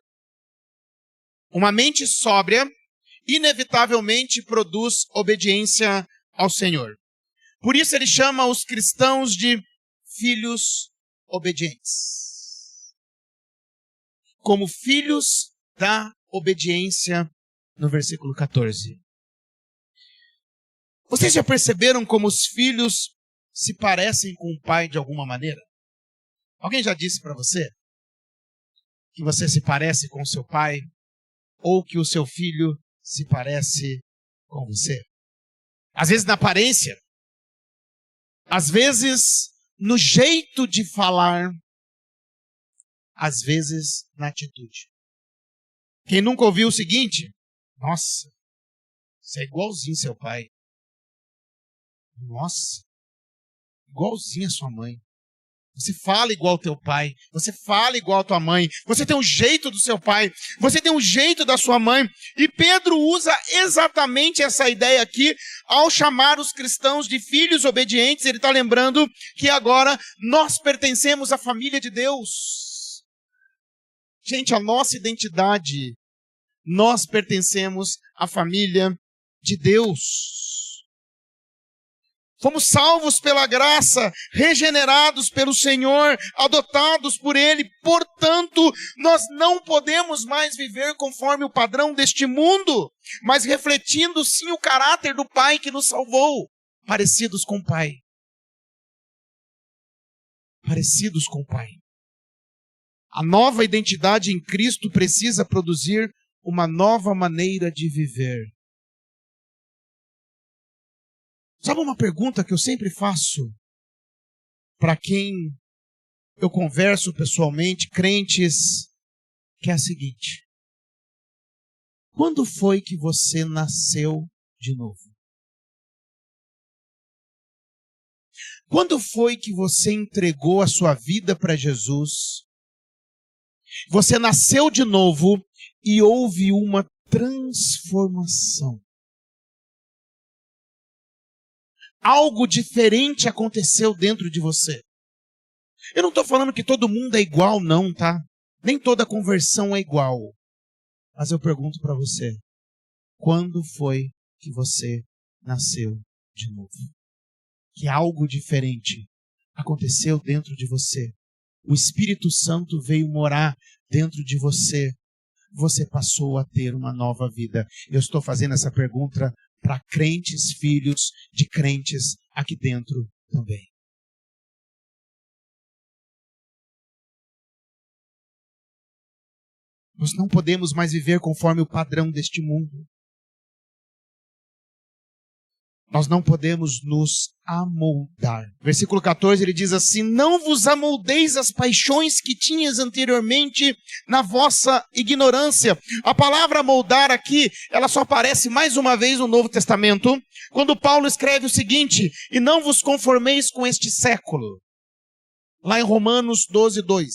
Uma mente sóbria inevitavelmente produz obediência ao Senhor. Por isso ele chama os cristãos de filhos obedientes. Como filhos da obediência, no versículo 14. Vocês já perceberam como os filhos se parecem com o pai de alguma maneira? Alguém já disse para você que você se parece com o seu pai? Ou que o seu filho se parece com você? Às vezes na aparência, às vezes no jeito de falar, às vezes na atitude. Quem nunca ouviu o seguinte? Nossa, você é igualzinho seu pai. Nossa, igualzinho a sua mãe. Você fala igual ao teu pai, você fala igual a tua mãe, você tem um jeito do seu pai, você tem um jeito da sua mãe. E Pedro usa exatamente essa ideia aqui ao chamar os cristãos de filhos obedientes. Ele está lembrando que agora nós pertencemos à família de Deus. Gente, a nossa identidade, nós pertencemos à família de Deus. Fomos salvos pela graça, regenerados pelo Senhor, adotados por Ele. Portanto, nós não podemos mais viver conforme o padrão deste mundo, mas refletindo sim o caráter do Pai que nos salvou. Parecidos com o Pai. Parecidos com o Pai. A nova identidade em Cristo precisa produzir uma nova maneira de viver. Sabe uma pergunta que eu sempre faço para quem eu converso pessoalmente, crentes, que é a seguinte: quando foi que você nasceu de novo? Quando foi que você entregou a sua vida para Jesus? Você nasceu de novo e houve uma transformação. Algo diferente aconteceu dentro de você. Eu não estou falando que todo mundo é igual, não, tá? Nem toda conversão é igual. Mas eu pergunto para você, quando foi que você nasceu de novo? Que algo diferente aconteceu dentro de você. O Espírito Santo veio morar dentro de você. Você passou a ter uma nova vida. Eu estou fazendo essa pergunta para crentes, filhos de crentes aqui dentro também. Nós não podemos mais viver conforme o padrão deste mundo. Nós não podemos nos amoldar. Versículo 14, ele diz assim: não vos amoldeis as paixões que tinhas anteriormente na vossa ignorância. A palavra moldar aqui, ela só aparece mais uma vez no Novo Testamento, quando Paulo escreve o seguinte: e não vos conformeis com este século. Lá em Romanos 12, 2.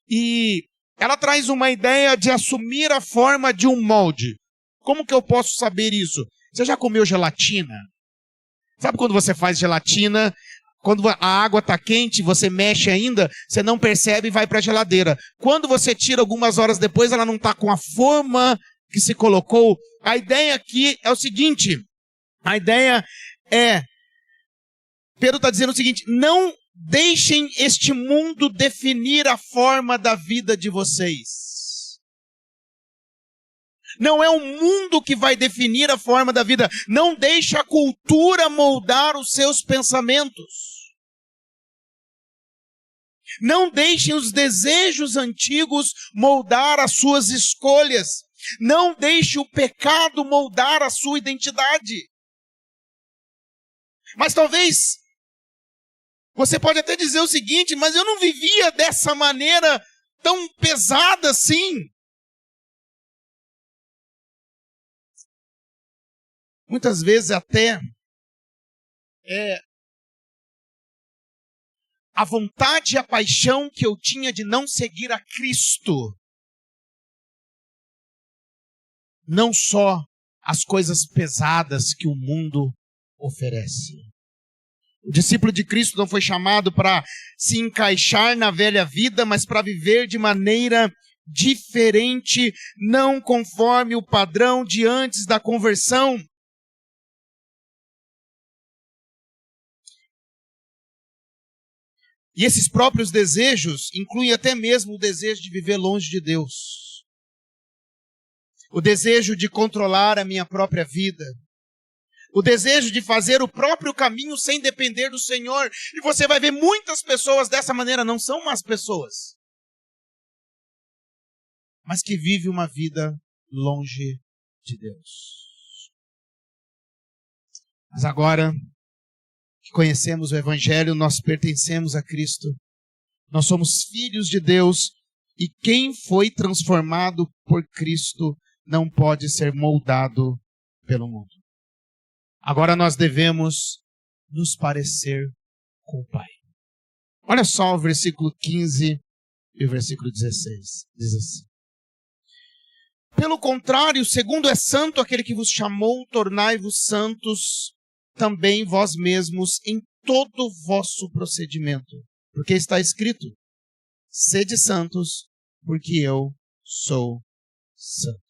E ela traz uma ideia de assumir a forma de um molde. Como que eu posso saber isso? Você já comeu gelatina? Sabe quando você faz gelatina, quando a água está quente, você mexe ainda, você não percebe e vai para a geladeira. Quando você tira algumas horas depois, ela não está com a forma que se colocou. A ideia aqui é o seguinte, a ideia é, Pedro está dizendo o seguinte: não deixem este mundo definir a forma da vida de vocês. Não é o mundo que vai definir a forma da vida. Não deixe a cultura moldar os seus pensamentos. Não deixem os desejos antigos moldar as suas escolhas. Não deixe o pecado moldar a sua identidade. Mas talvez você pode até dizer o seguinte: mas eu não vivia dessa maneira tão pesada assim. Muitas vezes até a vontade e a paixão que eu tinha de não seguir a Cristo. Não só as coisas pesadas que o mundo oferece. O discípulo de Cristo não foi chamado para se encaixar na velha vida, mas para viver de maneira diferente, não conforme o padrão de antes da conversão. E esses próprios desejos incluem até mesmo o desejo de viver longe de Deus. O desejo de controlar a minha própria vida. O desejo de fazer o próprio caminho sem depender do Senhor. E você vai ver muitas pessoas dessa maneira, não são más pessoas, mas que vivem uma vida longe de Deus. Mas agora que conhecemos o Evangelho, nós pertencemos a Cristo. Nós somos filhos de Deus e quem foi transformado por Cristo não pode ser moldado pelo mundo. Agora nós devemos nos parecer com o Pai. Olha só o versículo 15 e o versículo 16. Diz assim: pelo contrário, segundo é santo aquele que vos chamou, tornai-vos santos também vós mesmos em todo o vosso procedimento. Porque está escrito: sede santos, porque eu sou santo.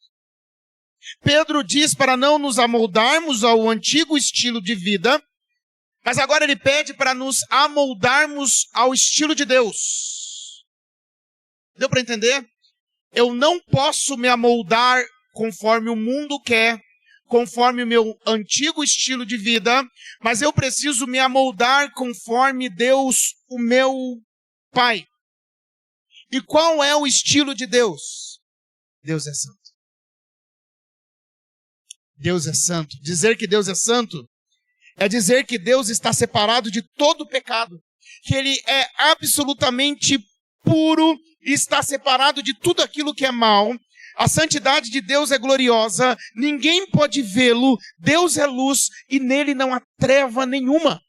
Pedro diz para não nos amoldarmos ao antigo estilo de vida, mas agora ele pede para nos amoldarmos ao estilo de Deus. Deu para entender? Eu não posso me amoldar conforme o mundo quer, conforme o meu antigo estilo de vida, mas eu preciso me amoldar conforme Deus, o meu Pai. E qual é o estilo de Deus? Deus é santo. Deus é santo. Dizer que Deus é santo é dizer que Deus está separado de todo pecado, que Ele é absolutamente puro e está separado de tudo aquilo que é mal. A santidade de Deus é gloriosa, ninguém pode vê-lo, Deus é luz e nele não há treva nenhuma.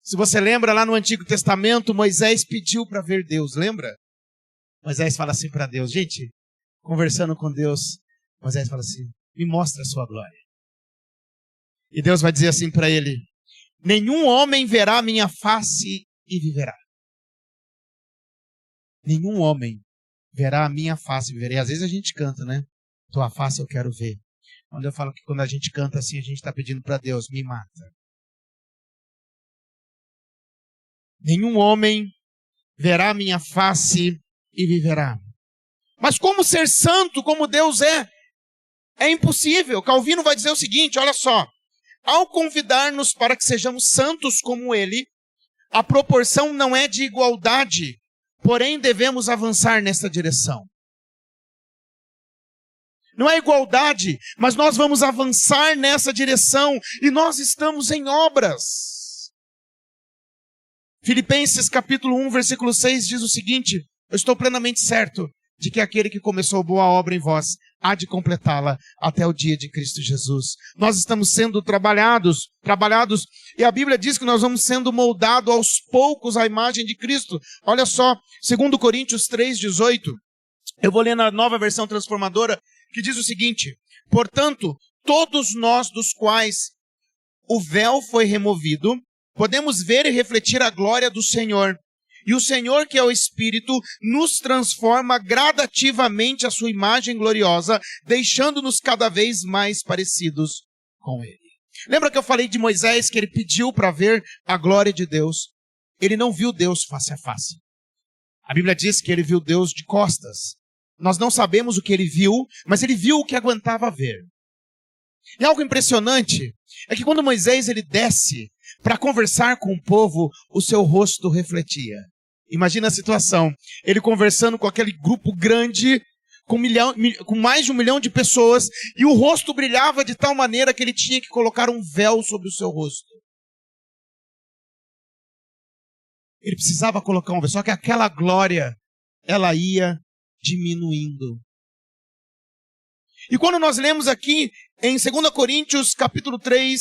Se você lembra lá no Antigo Testamento, Moisés pediu para ver Deus, lembra? Moisés fala assim para Deus, gente, conversando com Deus, Moisés fala assim: me mostra a sua glória. E Deus vai dizer assim para ele: nenhum homem verá a minha face e viverá. Nenhum homem verá a minha face e viverá. E às vezes a gente canta, né? Tua face eu quero ver. Quando eu falo que quando a gente canta assim, a gente está pedindo para Deus: me mata. Nenhum homem verá a minha face e viverá. Mas como ser santo como Deus é? É impossível. Calvino vai dizer o seguinte, olha só. Ao convidar-nos para que sejamos santos como Ele, a proporção não é de igualdade, porém devemos avançar nessa direção. Não é igualdade, mas nós vamos avançar nessa direção e nós estamos em obras. Filipenses capítulo 1, versículo 6 diz o seguinte: eu estou plenamente certo de que aquele que começou boa obra em vós há de completá-la até o dia de Cristo Jesus. Nós estamos sendo trabalhados, e a Bíblia diz que nós vamos sendo moldados aos poucos à imagem de Cristo. Olha só, 2 Coríntios 3,18, eu vou ler na Nova Versão Transformadora, que diz o seguinte: portanto, todos nós dos quais o véu foi removido, podemos ver e refletir a glória do Senhor. E o Senhor, que é o Espírito, nos transforma gradativamente à sua imagem gloriosa, deixando-nos cada vez mais parecidos com Ele. Lembra que eu falei de Moisés, que ele pediu para ver a glória de Deus? Ele não viu Deus face a face. A Bíblia diz que ele viu Deus de costas. Nós não sabemos o que ele viu, mas ele viu o que aguentava ver. E algo impressionante é que quando Moisés ele desce para conversar com o povo, o seu rosto refletia. Imagina a situação, ele conversando com aquele grupo grande, com mais de 1 milhão de pessoas, e o rosto brilhava de tal maneira que ele tinha que colocar um véu sobre o seu rosto. Ele precisava colocar um véu, só que aquela glória, ela ia diminuindo. E quando nós lemos aqui em 2 Coríntios capítulo 3,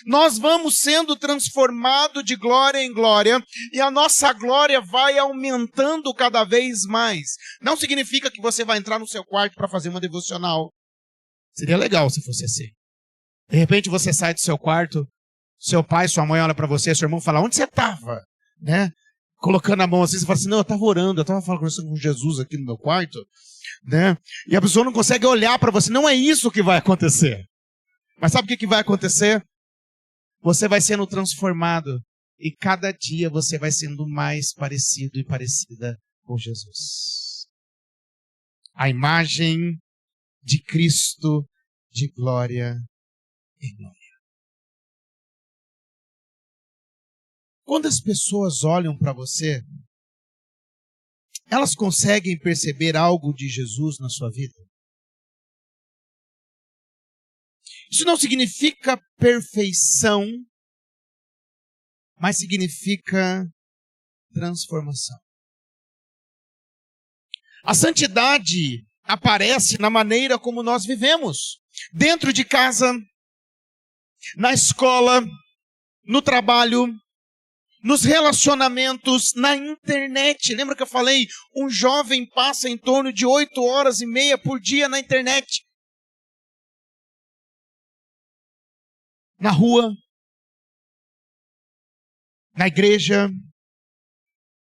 nós vamos sendo transformados de glória em glória, e a nossa glória vai aumentando cada vez mais. Não significa que você vai entrar no seu quarto para fazer uma devocional. Seria legal se fosse assim. De repente você sai do seu quarto, seu pai, sua mãe olha para você, seu irmão fala: onde você estava? Né? Colocando a mão assim, você fala assim: não, eu estava orando, eu estava conversando com Jesus aqui no meu quarto. Né? E a pessoa não consegue olhar para você. Não é isso que vai acontecer. Mas sabe o que vai acontecer? Você vai sendo transformado e cada dia você vai sendo mais parecido e parecida com Jesus. A imagem de Cristo de glória em glória. Quando as pessoas olham para você, elas conseguem perceber algo de Jesus na sua vida? Isso não significa perfeição, mas significa transformação. A santidade aparece na maneira como nós vivemos. Dentro de casa, na escola, no trabalho, nos relacionamentos, na internet. Lembra que eu falei? Um jovem passa em torno de 8h30 por dia na internet. Na rua, na igreja,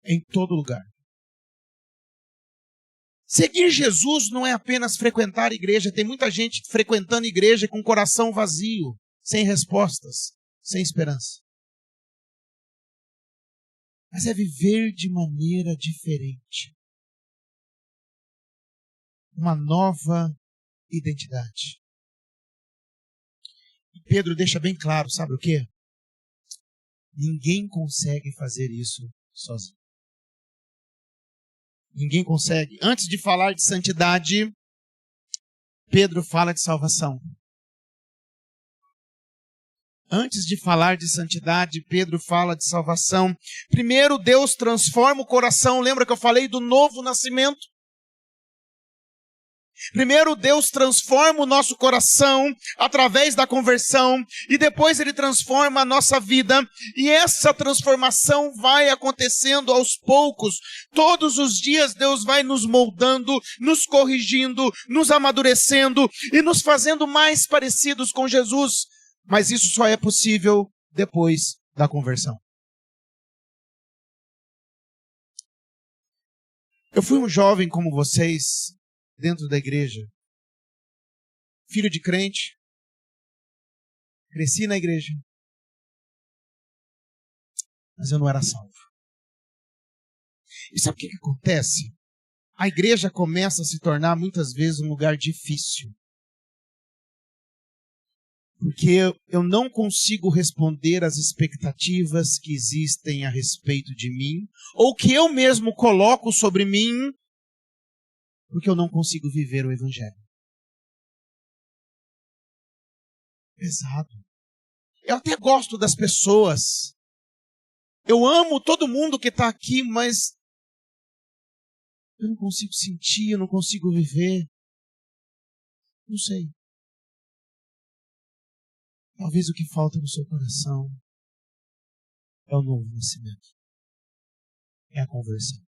em todo lugar. Seguir Jesus não é apenas frequentar a igreja. Tem muita gente frequentando a igreja com o coração vazio, sem respostas, sem esperança. Mas é viver de maneira diferente. Uma nova identidade. E Pedro deixa bem claro, sabe o quê? Ninguém consegue fazer isso sozinho. Ninguém consegue. Antes de falar de santidade, Pedro fala de salvação. Antes de falar de santidade, Pedro fala de salvação. Primeiro, Deus transforma o coração. Lembra que eu falei do novo nascimento? Primeiro, Deus transforma o nosso coração através da conversão. E depois Ele transforma a nossa vida. E essa transformação vai acontecendo aos poucos. Todos os dias Deus vai nos moldando, nos corrigindo, nos amadurecendo e nos fazendo mais parecidos com Jesus. Mas isso só é possível depois da conversão. Eu fui um jovem como vocês, dentro da igreja. Filho de crente. Cresci na igreja. Mas eu não era salvo. E sabe o que acontece? A igreja começa a se tornar muitas vezes um lugar difícil. Porque eu não consigo responder às expectativas que existem a respeito de mim, ou que eu mesmo coloco sobre mim, porque eu não consigo viver o Evangelho. Pesado. Eu até gosto das pessoas. Eu amo todo mundo que está aqui, mas eu não consigo sentir, eu não consigo viver. Não sei. Talvez o que falta no seu coração é o novo nascimento. É a conversão.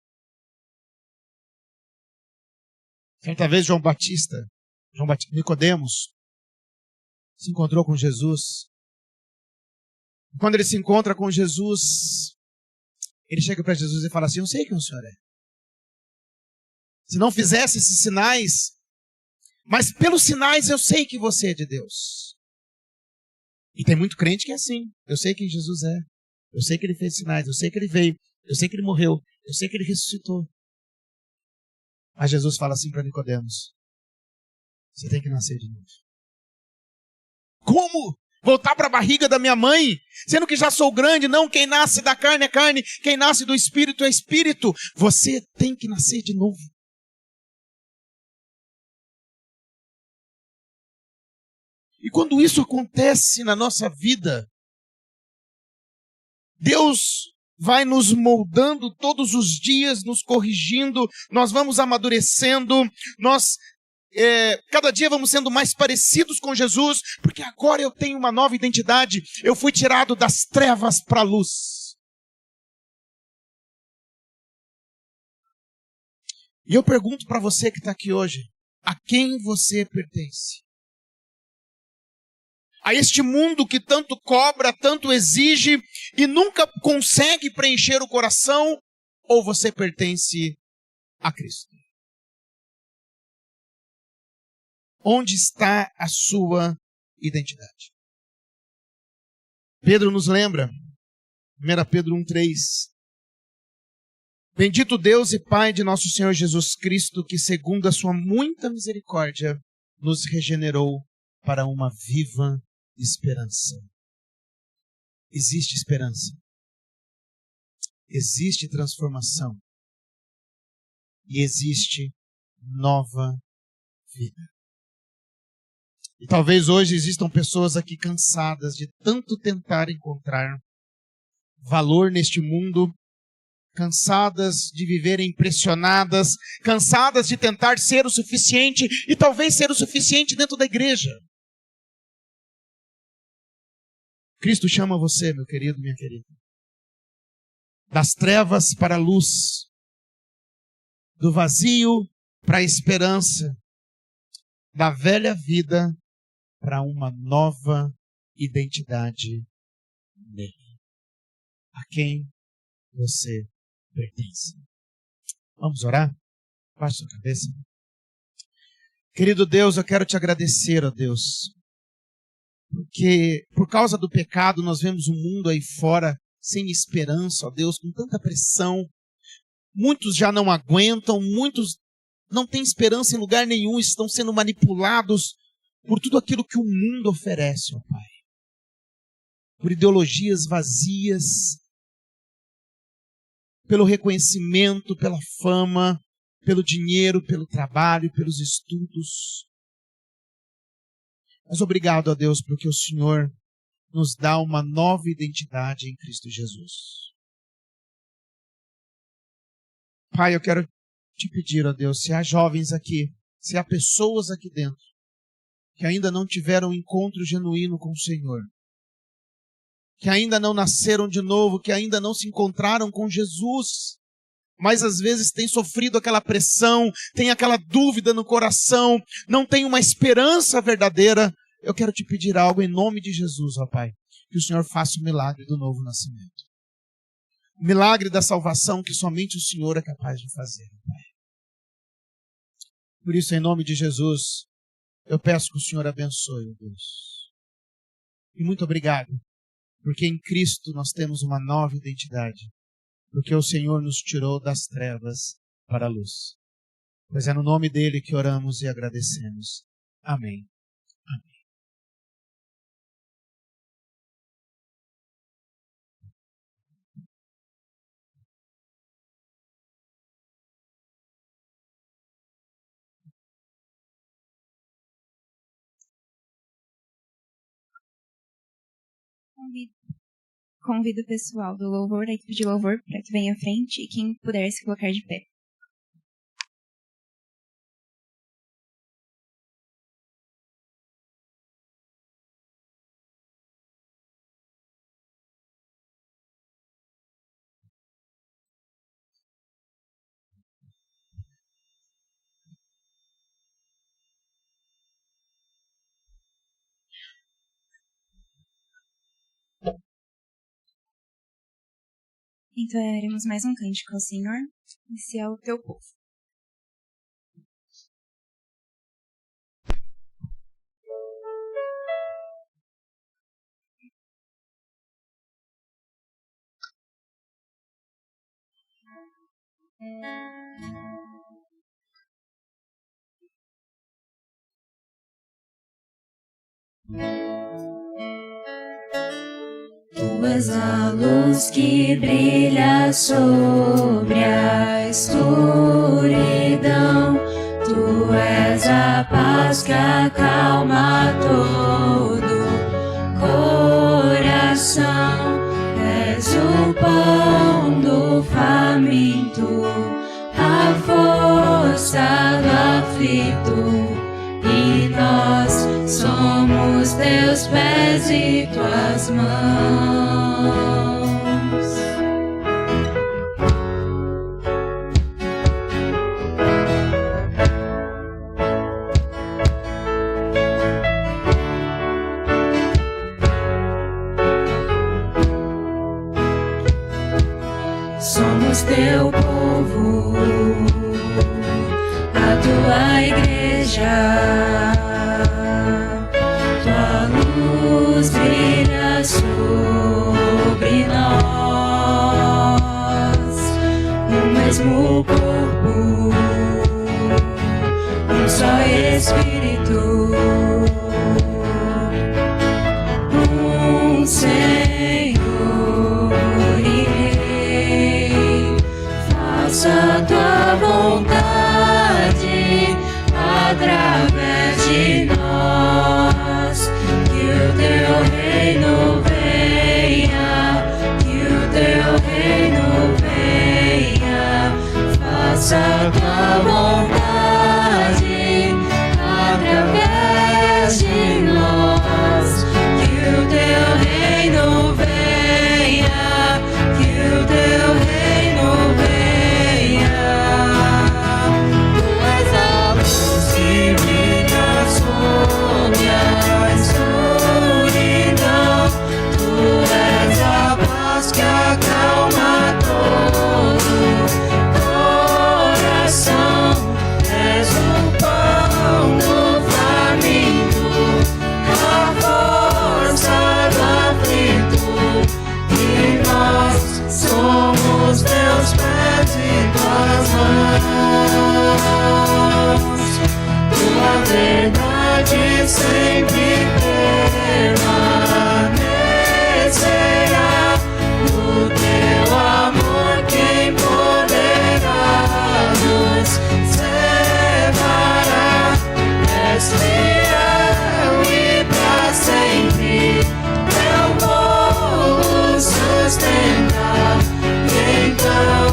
Certa vez Nicodemos se encontrou com Jesus. Quando ele se encontra com Jesus, ele chega para Jesus e fala assim: eu sei quem o Senhor é. Se não fizesse esses sinais, mas pelos sinais eu sei que você é de Deus. E tem muito crente que é assim. Eu sei quem Jesus é. Eu sei que ele fez sinais. Eu sei que ele veio. Eu sei que ele morreu. Eu sei que ele ressuscitou. Mas Jesus fala assim para Nicodemos: você tem que nascer de novo. Como? Voltar para a barriga da minha mãe? Sendo que já sou grande? Não, quem nasce da carne é carne. Quem nasce do Espírito é Espírito. Você tem que nascer de novo. E quando isso acontece na nossa vida, Deus vai nos moldando todos os dias, nos corrigindo, nós vamos amadurecendo, cada dia vamos sendo mais parecidos com Jesus, porque agora eu tenho uma nova identidade, eu fui tirado das trevas para a luz. E eu pergunto para você que está aqui hoje, a quem você pertence? A este mundo que tanto cobra, tanto exige e nunca consegue preencher o coração, ou você pertence a Cristo? Onde está a sua identidade? Pedro nos lembra, 1 Pedro 1,3. Bendito Deus e Pai de nosso Senhor Jesus Cristo, que segundo a sua muita misericórdia, nos regenerou para uma viva esperança. Existe esperança. Existe transformação. E existe nova vida. E talvez hoje existam pessoas aqui cansadas de tanto tentar encontrar valor neste mundo, cansadas de viverem impressionadas, cansadas de tentar ser o suficiente e talvez ser o suficiente dentro da igreja. Cristo chama você, meu querido, minha querida, das trevas para a luz, do vazio para a esperança, da velha vida para uma nova identidade nele, a quem você pertence. Vamos orar? Baixe sua cabeça. Querido Deus, eu quero te agradecer, ó Deus, porque por causa do pecado nós vemos um mundo aí fora sem esperança, ó Deus, com tanta pressão. Muitos já não aguentam, muitos não têm esperança em lugar nenhum, estão sendo manipulados por tudo aquilo que o mundo oferece, ó Pai. Por ideologias vazias, pelo reconhecimento, pela fama, pelo dinheiro, pelo trabalho, pelos estudos. Mas obrigado a Deus porque o Senhor nos dá uma nova identidade em Cristo Jesus. Pai, eu quero te pedir, ó Deus, se há jovens aqui, se há pessoas aqui dentro que ainda não tiveram um encontro genuíno com o Senhor, que ainda não nasceram de novo, que ainda não se encontraram com Jesus, mas às vezes têm sofrido aquela pressão, tem aquela dúvida no coração, não tem uma esperança verdadeira, eu quero te pedir algo em nome de Jesus, ó Pai, que o Senhor faça o milagre do novo nascimento. O milagre da salvação que somente o Senhor é capaz de fazer, Pai. Por isso, em nome de Jesus, eu peço que o Senhor abençoe, ó Deus. E muito obrigado, porque em Cristo nós temos uma nova identidade, porque o Senhor nos tirou das trevas para a luz. Pois é no nome dele que oramos e agradecemos. Amém. Amém. Convido o pessoal do louvor, da equipe de louvor, para que venha à frente e quem puder se colocar de pé. Entoaremos mais um cântico ao Senhor, esse é o teu povo. Tu és a luz que brilha sobre a escuridão. Tu és a paz que acalma todo coração. És o pão do faminto, a força do aflito. E nós somos teus pés e tuas mãos. Somos teu povo, a tua igreja. Tua luz brilha sobre nós, o mesmo corpo, um só Espírito. faça tua vontade através de nós. Que o teu reino venha, que o teu reino venha. Tu és a luz que brilha sobre a escuridão. Tu és a paz que acalma todo coração. És o pão do faminto, a força do aflito. E nós somos teus pés e tuas mãos. Tua verdade sempre permanecerá. O teu amor quem poderá nos separar. És fiel e pra sempre teu povo sustentar. E então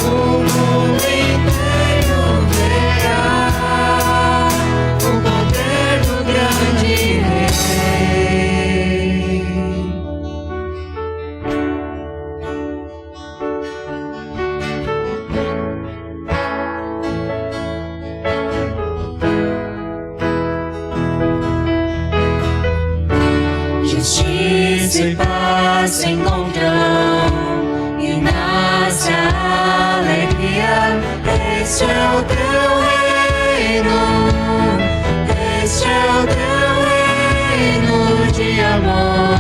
o mundo inteiro verá o poder do grande Rei. Justiça e paz se encontram e nasce a alegria. Este é o teu reino, este é o teu reino de amor.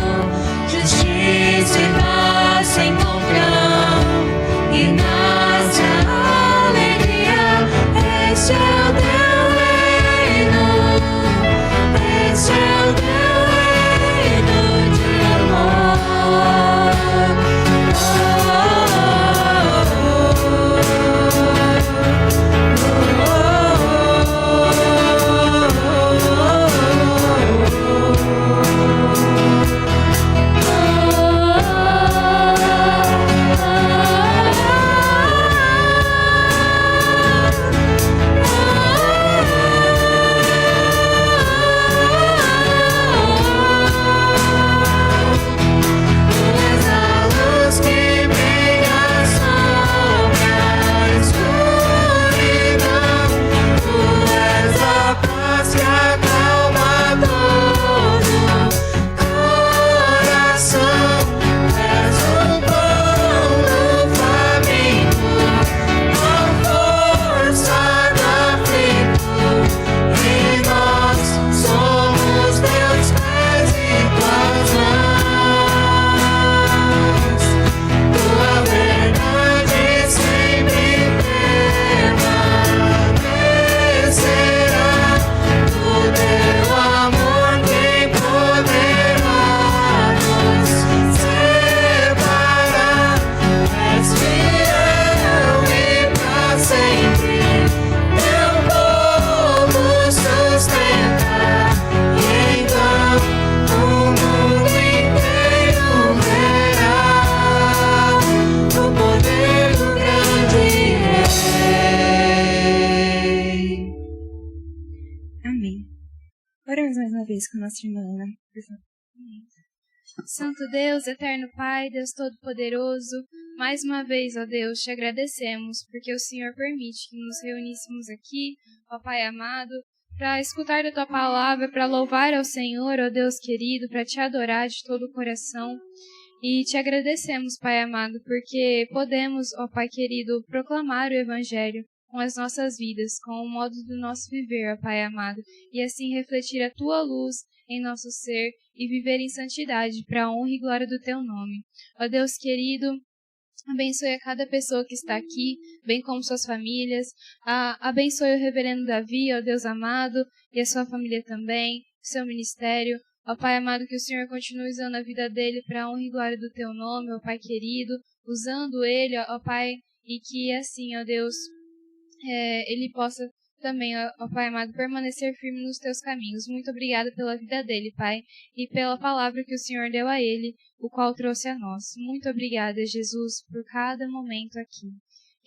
Justiça e paz se encontram e nasce a alegria. Este é o teu reino, este é o teu reino de amor. Com a nossa irmã Ana, por favor. Santo Deus, eterno Pai, Deus Todo-Poderoso, mais uma vez, ó Deus, te agradecemos, porque o Senhor permite que nos reuníssemos aqui, ó Pai amado, para escutar da Tua palavra, para louvar ao Senhor, ó Deus querido, para te adorar de todo o coração. E te agradecemos, Pai amado, porque podemos, ó Pai querido, proclamar o Evangelho com as nossas vidas, com o modo do nosso viver, ó Pai amado, e assim refletir a Tua luz em nosso ser e viver em santidade para a honra e glória do Teu nome. Ó Deus querido, abençoe a cada pessoa que está aqui, bem como suas famílias. Abençoe o reverendo Davi, ó Deus amado, e a sua família também, o seu ministério. Ó Pai amado, que o Senhor continue usando a vida dele para a honra e glória do Teu nome, ó Pai querido, usando ele, ó Pai, e que assim, ó Deus, ele possa também, ó Pai amado, permanecer firme nos Teus caminhos. Muito obrigada pela vida dele, Pai, e pela palavra que o Senhor deu a ele, o qual trouxe a nós. Muito obrigada, Jesus, por cada momento aqui.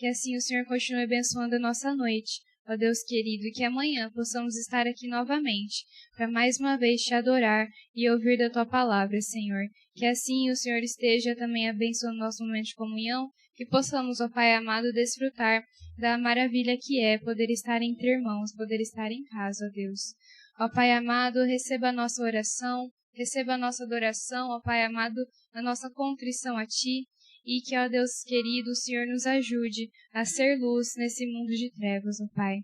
Que assim o Senhor continue abençoando a nossa noite, ó Deus querido, e que amanhã possamos estar aqui novamente, para mais uma vez te adorar e ouvir da tua palavra, Senhor. Que assim o Senhor esteja também abençoando nosso momento de comunhão, que possamos, ó Pai amado, desfrutar da maravilha que é poder estar entre irmãos, poder estar em casa, ó Deus. Ó Pai amado, receba a nossa oração, receba a nossa adoração, ó Pai amado, a nossa contrição a Ti, e que, ó Deus querido, o Senhor nos ajude a ser luz nesse mundo de trevas, ó Pai.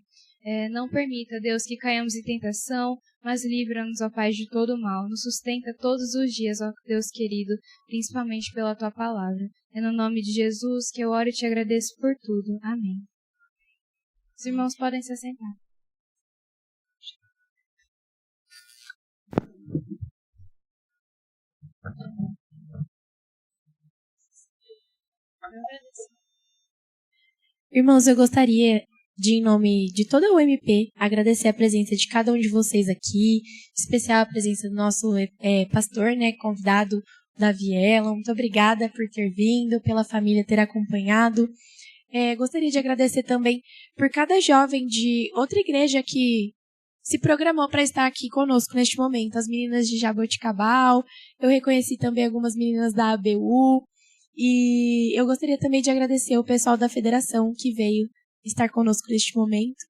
Não permita, Deus, que caiamos em tentação, mas livra-nos, ó Pai, de todo o mal. Nos sustenta todos os dias, ó Deus querido, principalmente pela Tua palavra. É no nome de Jesus que eu oro e te agradeço por tudo. Amém. Os irmãos podem se assentar. Irmãos, eu gostaria de, em nome de toda a UMP, agradecer a presença de cada um de vocês aqui, em especial a presença do nosso pastor, né, convidado, Davi Elon. Muito obrigada por ter vindo, pela família ter acompanhado. Gostaria de agradecer também por cada jovem de outra igreja que se programou para estar aqui conosco neste momento. As meninas de Jaboticabal, eu reconheci também algumas meninas da ABU, e eu gostaria também de agradecer o pessoal da federação que veio estar conosco neste momento.